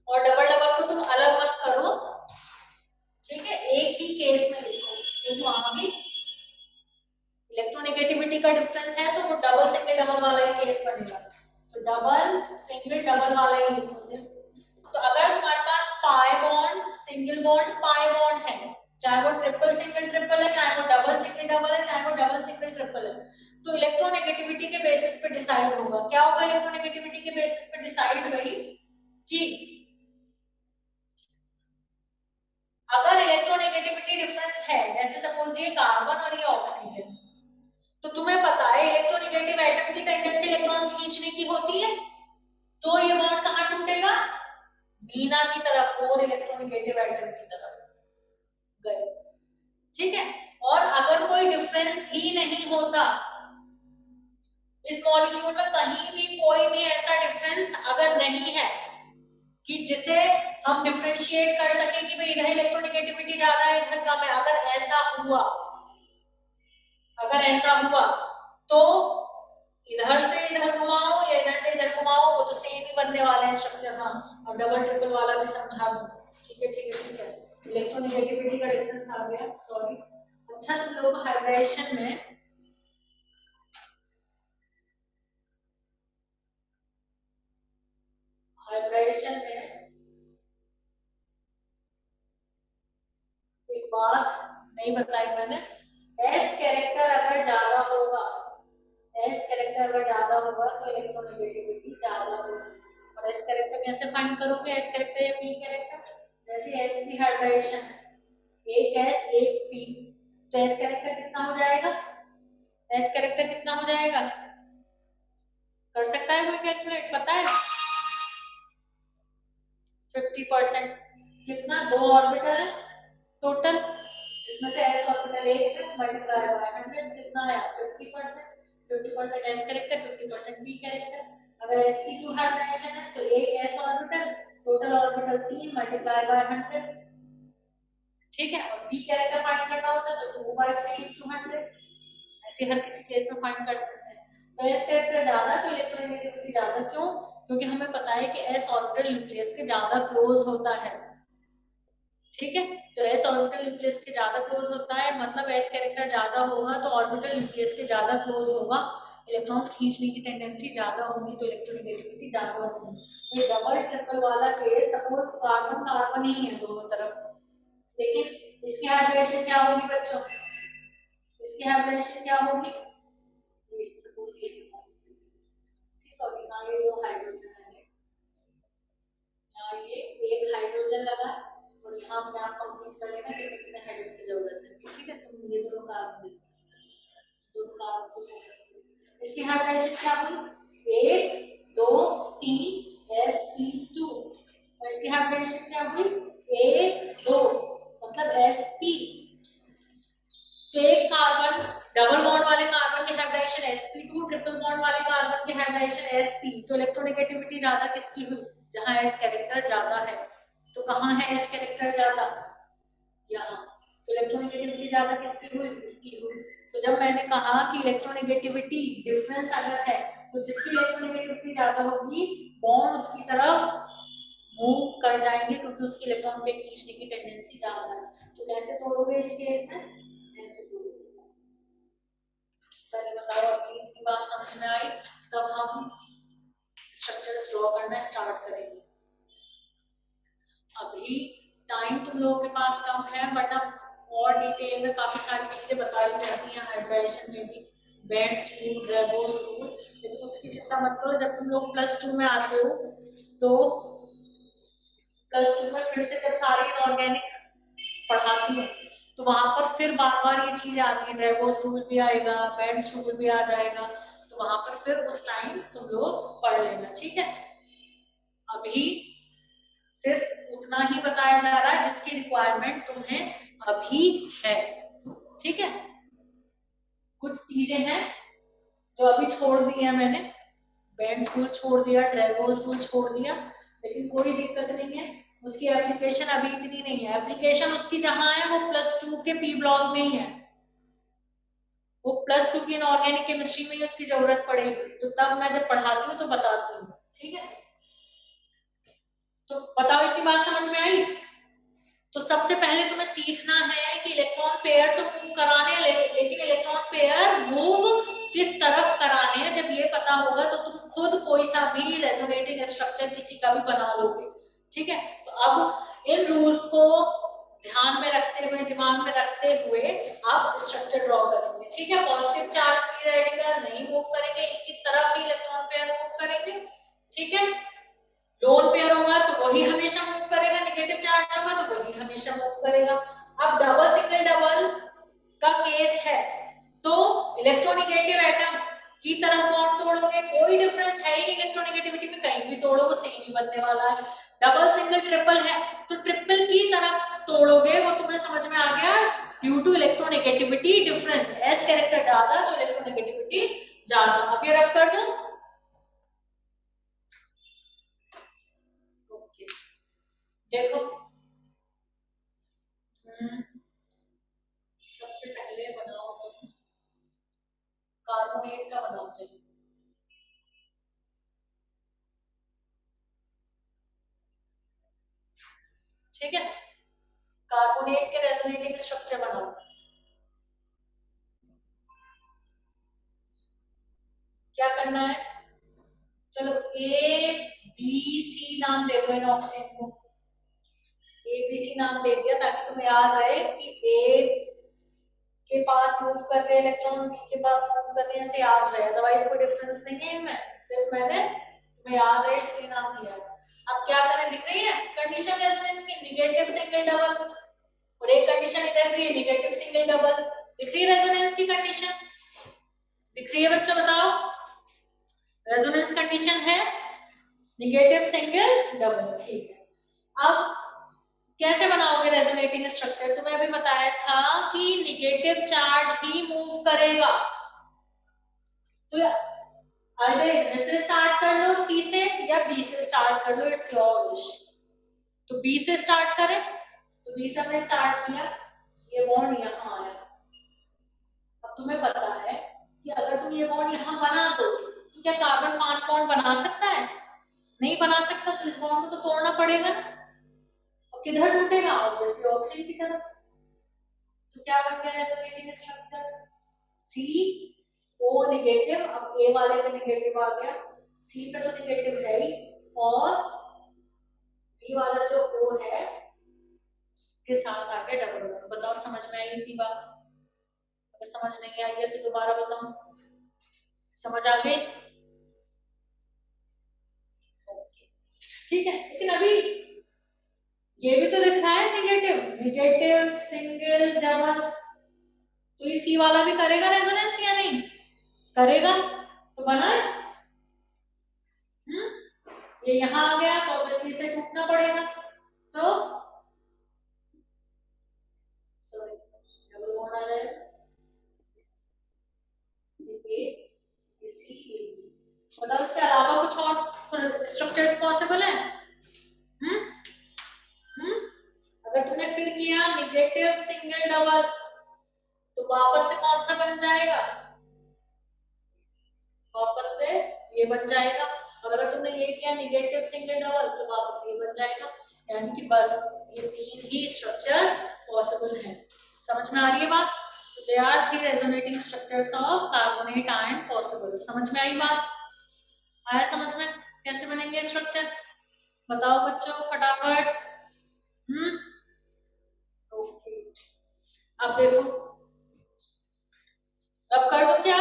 और डबल डबल को तुम अलग मत करो, ठीक है, एक ही केस में लिखो, क्योंकि वहां भी इलेक्ट्रोनेगेटिविटी का डिफरेंस है, तो वो डबल सिंगल डबल वाला ही केस बनेगा। तो डबल सिंगल डबल वाला ही लिखो सिर्फ। तो अगर तुम्हारे पास pi bond single bond pi bond है, चाहे वो ट्रिपल सिंगल ट्रिपल है, चाहे वो डबल सिंगल डबल है, चाहे वो डबल सिंगल ट्रिपल है, तो इलेक्ट्रोनेगेटिविटी के बेसिस पे डिसाइड होगा। क्या होगा इलेक्ट्रोनेगेटिविटी के बेसिस पे डिसाइड हुई कि अगर इलेक्ट्रोनेगेटिविटी डिफरेंस है, जैसे सपोज ये कार्बन और ये ऑक्सीजन, तो तुम्हें पता है इलेक्ट्रोनेगेटिव एटम की टेंडेंसी इलेक्ट्रॉन खींचने की होती है, तो ये बॉन्ड कहां टूटेगा? मीना की तरफ, और इलेक्ट्रोनेगेटिव एटम की तरफ गए, ठीक है। और अगर कोई डिफरेंस ही नहीं होता इस मॉलिक्यूल में, कहीं भी कोई भी ऐसा डिफरेंस अगर नहीं है कि जिसे हम डिफरेंशिएट कर सके कि भाई इधर इलेक्ट्रोनेगेटिविटी ज्यादा है इधर कम है, अगर ऐसा हुआ तो इधर से इधर घुमाओ या इधर से इधर घुमाओ, वो तो सेम ही बनने वाला है स्ट्रक्चर। हाँ, अब डबल ट्रिपल वाला भी समझा दूं, ठीक है, ठीक है, ठीक है। इलेक्ट्रोनेगेटिविटी का डिफरेंस आ गया, सॉरी। अच्छा, तुम लोग हाइब्रिडेशन में एक बात नहीं बताई मैंने, एस कैरेक्टर अगर ज्यादा होगा, एस कैरेक्टर अगर ज्यादा होगा तो इलेक्ट्रोनेगेटिविटी ज्यादा होगी। और एस कैरेक्टर कैसे फाइंड करोगे? एस कैरेक्टर या पी कैरेक्टर, जैसे एस की हाइब्रिडेशन है, एक एस एक पी, तो एस कैरेक्टर कितना हो जाएगा? एस कैरेक्टर कितना हो जाएगा? कर सकता है कोई कैलकुलेट? पता है 50% कितना? 2 ऑर्बिटल है टोटल, जिसमें से s ऑर्बिटल 1 है, मल्टीप्लाई बाय 100 कितना आया? 50%। 50% s कैरेक्टर, 50% p कैरेक्टर। अगर sp2 हाइब्रिडेशन है तो एक s orbital, total orbital 3 multiply by 100, ठीक है। और p कैरेक्टर फाइंड करना होता है तो 2 बाय 3 into 100, ऐसे हर किसी केस में फाइंड कर सकते हैं। तो s कैरेक्टर ज्यादा तो इलेक्ट्रोनेगेटिविटी ज्यादा, क्यों? क्योंकि हमें पता है कि s ऑर्बिटल न्यूक्लियस के ज्यादा क्लोज होता है, ठीक है। तो s ऑर्बिटल न्यूक्लियस के ज्यादा क्लोज होता है, मतलब s कैरेक्टर ज्यादा होगा तो ऑर्बिटल न्यूक्लियस के ज्यादा क्लोज होगा, इलेक्ट्रॉन्स खींचने की टेंडेंसी ज्यादा होगी, तो इलेक्ट्रोनेगेटिविटी ज्यादा होगी। ये डबल ट्रिपल वाला केस, सपोज कार्बन कार्बन ही है दोनों तरफ, लेकिन इसकी हाइब्रिडेशन क्या होगी बच्चों? इसकी हाइब्रिडेशन क्या होगी? ये सपोज ये ठीक होगी, यहाँ ये 2 हाइड्रोजन है, यहाँ ये एक हाइड्रोजन लगा और यहाँ अपने आप कंप्लीट कर लेना कि कितने हाइड्रोजन की जरूरत है, ठीक है। तो ये दोनों कार्बन को फोकस करो। इसकी हाइब्रिडेशन क्या हुई? 1 2 3 sp2, और इसकी हाइब्रिडेशन क्या हुई? 1 2, मतलब sp। तो एक कार्बन डबल बॉन्ड वाले कार्बन की हाइब्रिडेशन sp2, ट्रिपल बॉन्ड वाले कार्बन की हाइब्रिडेशन sp। तो इलेक्ट्रोनेगेटिविटी ज्यादा किसकी हुई? जहां s कैरेक्टर ज्यादा है। तो कहां है s कैरेक्टर ज्यादा? यहाँ। तो इलेक्ट्रोनेगेटिविटी ज्यादा किसकी हुई? इसकी हुई। तो जब मैंने कहा कि इलेक्ट्रोनेगेटिविटी डिफरेंस अगर है तो जिसकी इलेक्ट्रोनेगेटिविटी ज्यादा होगी बॉन्ड उसकी तरफ मूव कर जाएंगे, क्योंकि उसकी इलेक्ट्रॉन पे खींचने की टेंडेंसी ज्यादा है। तो कैसे तोड़ोगे इस केस में? ऐसे तोड़ोगे। पहले बताओ, अभी इतनी बात समझ में आई, तब हम स्ट्रक्चर्स ड्रॉ करना स्टार्ट करेंगे। अभी टाइम तुम लोगों के पास कम है, बट अब और डिटेल में काफी सारी चीजें बताई जाती हैं हाइब्रिडेशन में भी, बेंड्स रूल, रेबोस रूल, लेकिन उसकी चिंता मत करो। जब तुम लोग +2 में आते हो तो +2 में फिर से जब सारी इनऑर्गेनिक पढ़ाती हूँ तो वहां पर फिर बार बार ये चीजें आती है, रेबोस रूल भी आएगा, बेंड्स रूल भी आ जाएगा, तो वहां पर फिर उस टाइम तुम लोग पढ़ लेना, ठीक है। अभी सिर्फ उतना ही बताया जा रहा है जिसकी रिक्वायरमेंट तुम्हें अभी है, ठीक है। कुछ चीजें हैं जो अभी छोड़ दी है मैंने, बेंड्स रूल छोड़ दिया, ट्रेगोस रूल छोड़ दिया, लेकिन कोई दिक्कत नहीं है, उसकी एप्लीकेशन अभी इतनी नहीं है। एप्लीकेशन उसकी जहां है वो +2 के पी ब्लॉक में ही है, वो +2 की इनऑर्गेनिक केमिस्ट्री में ही उसकी जरूरत पड़ेगी, तो तब मैं जब पढ़ाती हूँ तो बताती हूँ, ठीक है। तो बताओ, इतनी बात समझ में आई? तो सबसे पहले तुम्हें सीखना है कि इलेक्ट्रॉन पेयर तो मूव कराने हैं, लेकिन इलेक्ट्रॉन पेयर मूव किस तरफ कराने हैं, जब ये पता होगा तो तुम खुद कोई सा भी रेजोनेटिंग स्ट्रक्चर किसी का भी बना लोगे, ठीक है। तो अब इन रूल्स को ध्यान में रखते हुए, दिमाग में रखते हुए आप स्ट्रक्चर ड्रॉ करेंगे, ठीक है। पॉजिटिव चार्ज फ्री रेडिकल नहीं मूव करेंगे, इनकी तरफ ही इलेक्ट्रॉन पेयर मूव करेंगे, ठीक है। लोन पेयर होगा तो वही हमेशा मूव करेगा, नेगेटिव चार्ज होगा तो वही हमेशा मूव करेगा। अब डबल सिंगल डबल का केस है तो इलेक्ट्रोनेगेटिव एटम की तरफ बॉन्ड तोड़ोगे, कोई डिफरेंस है ही नहीं इलेक्ट्रोनेगेटिविटी में, कहीं भी तोड़ो वो सेम ही बनने वाला है। डबल सिंगल ट्रिपल है तो ट्रिपल की तरफ तोड़ोगे, वो तुम्हें समझ में आ गया, due to electronegativity difference, S character ज्यादा तो इलेक्ट्रोनेगेटिविटी ज्यादा। अब ये रब कर दो, देखो सबसे पहले बनाओ तुम कार्बोनेट का बनाओ चलो, ठीक है। कार्बोनेट के रेजोनेटिंग स्ट्रक्चर बनाओ। क्या करना है? चलो ए बी सी नाम दे दो इन ऑक्सीजन को, ए बी सी नाम दे दिया ताकि तुम्हें याद रहे कि ए के पास मूव कर रहे इलेक्ट्रॉन, बी के पास मूव कर रहे हैं, ऐसे याद रहे, अदरवाइज कोई डिफरेंस नहीं है इनमें, सिर्फ मैंने तुम्हें याद रहे इसलिए नाम दिया है। अब क्या करें, दिख रही है कंडीशन रेजोनेंस की, नेगेटिव सिंगल डबल, और एक कंडीशन इधर भी है नेगेटिव सिंगल डबल, दिख रही है रेजोनेंस की कंडीशन? दिख रही है बच्चों, बताओ रेजोनेंस कंडीशन है निगेटिव सिंगल डबल। ठीक है, अब कैसे बनाओगे रेजोनेटिंग स्ट्रक्चर? तुम्हें अभी बताया था कि निगेटिव चार्ज ही मूव करेगा, तो आइदर इधर से स्टार्ट कर लो सी से या बी से स्टार्ट कर लो, इट्स योर विश। तो बी से स्टार्ट करें, तो बी से हमने स्टार्ट किया, ये बॉन्ड यहाँ आया। अब तुम्हें पता है कि अगर तुम ये बॉन्ड यहाँ बना दोगे तो क्या कार्बन 5 बॉन्ड बना सकता है? नहीं बना सकता, तो इस बॉन्ड को तो तोड़ना पड़ेगा ना। और किधर टूटेगा? ऑब्वियसली ऑक्सीजन की तरफ। तो क्या बन गया रेजोनेटिंग स्ट्रक्चर? सी ओ नेगेटिव, अब ए वाले पे नेगेटिव आ गया, सी पे तो नेगेटिव है ही, और बी वाला जो ओ है उसके साथ आ गया डबल बॉन्ड। बताओ समझ में आई इतनी बात? अगर समझ नहीं आई है तो दोबारा बताऊं। समझ आ गई? ठीक है, लेकिन अभी ये भी तो दिख रहा है निगेटिव, निगेटिव सिंगल डबल, तो ये सी वाला भी करेगा रेजोनेंस या नहीं करेगा? तो बना है। ये यहाँ आ गया तो ऑब्वियसली इसे टूटना पड़ेगा, तो सॉरी डबल बॉन्ड आ जाएगा, ये सी ये बी। मतलब इसके अलावा कुछ और स्ट्रक्चर्स पॉसिबल है? अगर तुमने फिर किया निगेटिव सिंगल डबल तो वापस से कौन सा बन जाएगा? वापस से ये बन जाएगा। और अगर तुमने ये किया निगेटिव सिंगल डबल तो वापस ये बन जाएगा। यानी कि बस ये तीन ही स्ट्रक्चर पॉसिबल है। समझ में आ रही है बात? तो they are 3 resonating structures of carbonate ion possible. समझ में आई बात? आया समझ में कैसे बनेंगे स्ट्रक्चर? बताओ बच्चों फटाफट। ओके, अब देखो, अब कर दो क्या?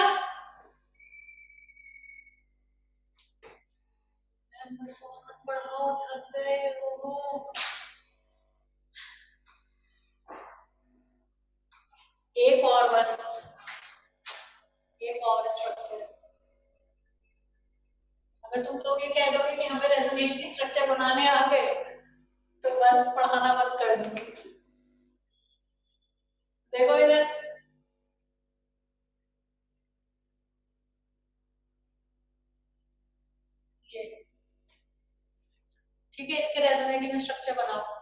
पढ़ाओ, थक गए हो। एक और बस, एक और स्ट्रक्चर। अगर तुम लोग ये कह दोगे कि हमें रेजोनेटिंग स्ट्रक्चर बनाने आ गए तो बस पढ़ाना बंद कर दूंगी। देखो इधर, ये ठीक है, इसके रेजोनेटिंग स्ट्रक्चर बनाओ।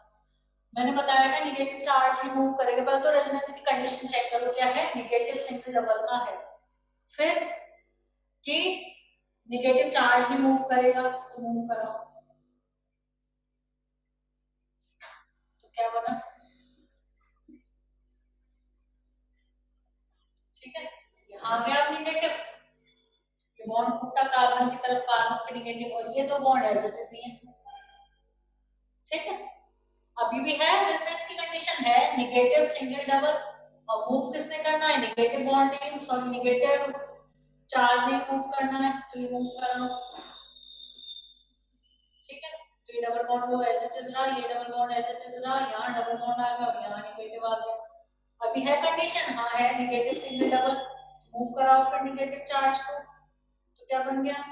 मैंने बताया था निगेटिव चार्ज ही मूव करेगा। पहले तो रेजोनेंस की कंडीशन चेक करो क्या है, निगेटिव सिंगल डबल का है, फिर कि निगेटिव चार्ज ही मूव करेगा, तो मूव कराओ। तो क्या बना? ठीक है, यहाँ गया निगेटिव, ये बॉन्ड टूटा कार्बन की तरफ, कार्बन पे निगेटिव, और ये दो बॉन्ड ऐसे जैसे हैं। ठीक है, अभी भी है रेजोनेंस की कंडीशन है निगेटिव सिंगल डबल, और मूव किसने करना है? निगेटिव बॉन्ड ने, सॉरी निगेटिव चार्ज ने मूव करना है, तो ये मूव करना। ठीक है, तो ये डबल बॉन्ड वो ऐसे चल रहा है, ये डबल बॉन्ड ऐसे चल रहा है, यहाँ डबल बॉन्ड आ गया और यहाँ निगेटिव आ गया। अभी है कंडीशन, हाँ है निगेटिव सिंगल डबल, मूव कराओ फिर निगेटिव चार्ज को, तो क्या बन गया?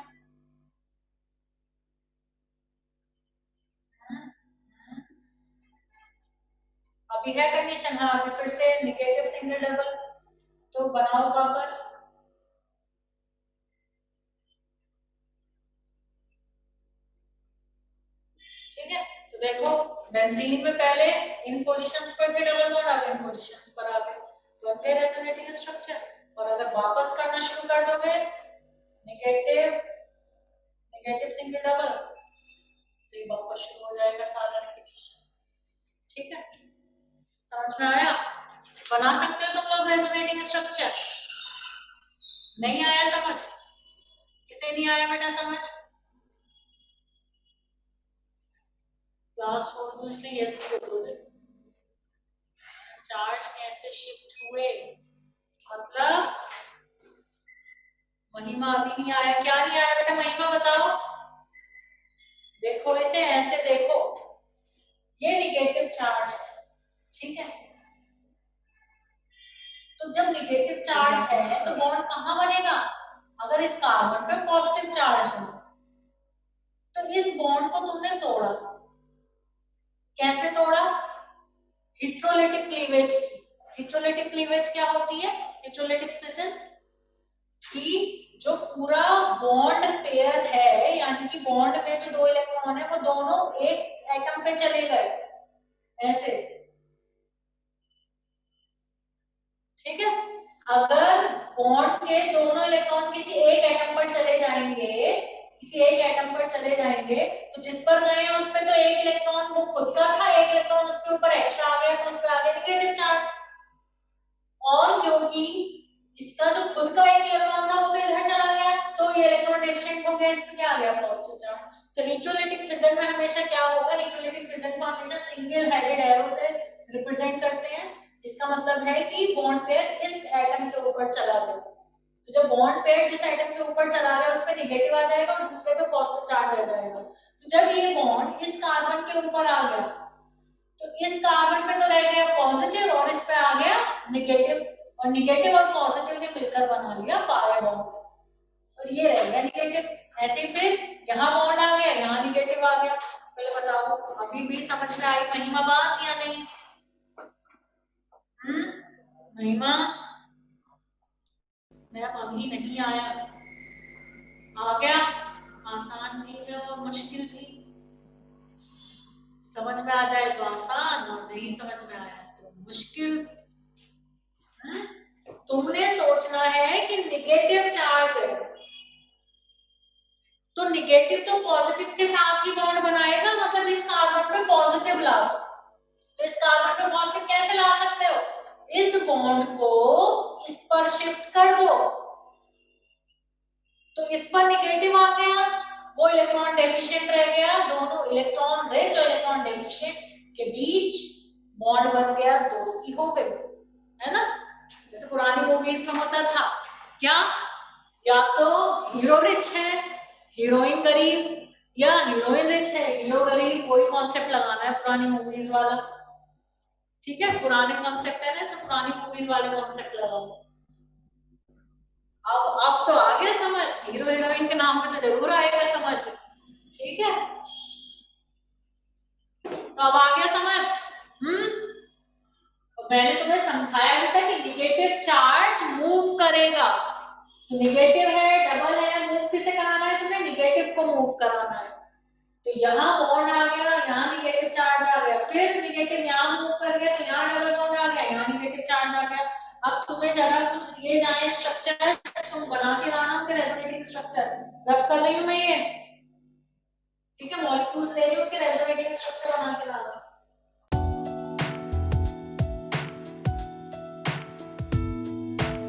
अभी है कंडीशन, हाँ अभी फिर से निगेटिव सिंगल डबल, तो बनाओ वापस। ठीक है, तो देखो बेंजीन में पहले इन पोजीशंस पर थे डबल बॉन्ड, अब इन पोजीशंस पर आ गए, बन गए रेजोनेटिंग स्ट्रक्चर। और अगर वापस करना शुरू कर दोगे नेगेटिव नेगेटिव सिंगल डबल, तो ये वापस शुरू हो जाएगा सारा रिपीटिशन। ठीक है, समझ में आया? बना सकते हो तुम लोग रेजोनेटिंग स्ट्रक्चर? नहीं आया समझ? किसे नहीं आया बेटा समझ? क्लास 4 तो इसलिए यस बोलोगे। चार्ज कैसे शिफ्ट हुए, मतलब महिमा अभी नहीं आया। क्या नहीं आया बेटा महिमा बताओ? देखो इसे ऐसे देखो, ये निगेटिव चार्ज है, ठीक है, तो जब निगेटिव चार्ज है तो बॉन्ड कहाँ बनेगा? अगर इस कार्बन पे पॉजिटिव चार्ज इस बॉन्ड को तुमने तोड़ा, कैसे तोड़ा? Electrolytic cleavage. इलेक्ट्रोलाइटिक क्लीवेज क्या होती है? इलेक्ट्रोलाइटिक फिजन कि जो पूरा बॉन्ड पेयर है, यानी कि बॉन्ड में जो दो इलेक्ट्रॉन है वो दोनों एक एटम पे चले गए, ऐसे, ठीक है। अगर बॉन्ड के दोनों इलेक्ट्रॉन किसी एक एटम पर चले जाएंगे, किसी एक एटम पर चले जाएंगे, तो जिस पर गए उस पे तो एक इलेक्ट्रॉन वो खुद का था, एक इलेक्ट्रॉन उसके ऊपर एक्स्ट्रा आ गया, तो उस पर आ गया नेगेटिव चार्ज। और क्योंकि इसका जो खुद का एक इलेक्ट्रॉन था वो तो इधर चला गया, तो ये इलेक्ट्रॉन डेफिशिएंट हो गया, इस पे क्या आ गया? Positive charge. तो इलेक्ट्रोलाइटिक फिजन में हमेशा क्या होगा? इलेक्ट्रोलाइटिक फिजन को हमेशा सिंगल हेडेड एरो से रिप्रेजेंट करते हैं। इसका मतलब है कि बॉन्ड पेयर इस एटम के ऊपर चला गया, तो जब बॉन्ड पेयर जिस एटम के ऊपर चला गया उस पर नेगेटिव आ जाएगा और दूसरे पे पॉजिटिव चार्ज आ जाएगा। तो जब ये बॉन्ड इस कार्बन के ऊपर आ गया तो इस कार्बन पे तो रह गया पॉजिटिव और इस पे आ गया नेगेटिव, और नेगेटिव और पॉजिटिव ने मिलकर बना लिया पाई बॉन्ड, और ये रह गया नेगेटिव। ऐसे ही फिर यहाँ बॉन्ड आ गया, यहाँ नेगेटिव आ गया। पहले बताओ अभी भी समझ में आई महिमा बात या नहीं? महिमा मैम अभी नहीं आया, आ गया? आसान भी है और मुश्किल भी। समझ में आ जाए तो आसान, और नहीं समझ में आया तो मुश्किल। तुमने सोचना है कि नेगेटिव चार्ज है, तो नेगेटिव तो पॉजिटिव के साथ ही बॉन्ड बनाएगा, मतलब इस कार्बन पे पॉजिटिव लाओ। तो इस कार्बन पे पॉजिटिव कैसे ला सकते हो? इस बॉन्ड को इस पर शिफ्ट कर दो, तो इस पर नेगेटिव आ गया, वो इलेक्ट्रॉन डेफिशिएंट रह गया, दोनों इलेक्ट्रॉन रिच और इलेक्ट्रॉन डेफिशिएंट के बीच बॉन्ड बन गया, दोस्ती हो गई, है ना? जैसे पुरानी मूवीज में होता था क्या, या तो हीरो रिच है, हीरोइन गरीब, या हीरोइन रिच है, हीरो गरीब, कोई कॉन्सेप्ट लगाना है पुरानी मूवीज वाला, ठीक है? पुराने कॉन्सेप्ट है ना, सब पुरानी मूवीज वाले कॉन्सेप्ट लगाओ। अब तो आ गया समझ, हीरो हीरोइन के नाम पे तो जरूर आएगा समझ, ठीक है? तो अब आ गया समझ। तो मैंने तुम्हें समझाया भी था कि नेगेटिव चार्ज मूव करेगा, तो नेगेटिव है, डबल है, मूव किसे कराना है तुम्हें? नेगेटिव को मूव कराना है। तो यहाँ बॉन्ड आ गया, यहाँ नेगेटिव चार्ज आ गया, फिर नेगेटिव यहाँ मूव कर गया तो यहाँ डबल बॉन्ड आ गया, यहाँ नेगेटिव चार्ज आ गया। अब तुम्हें जरा कुछ दिए जाए स्ट्रक्चर, तुम बना के लाना, फिर रेजोनेटिंग स्ट्रक्चर रब कर रही हूँ मैं ये, ठीक है? मॉलिक्यूल्स ले रही हूँ, फिर रेजोनेटिंग स्ट्रक्चर बना के लाना।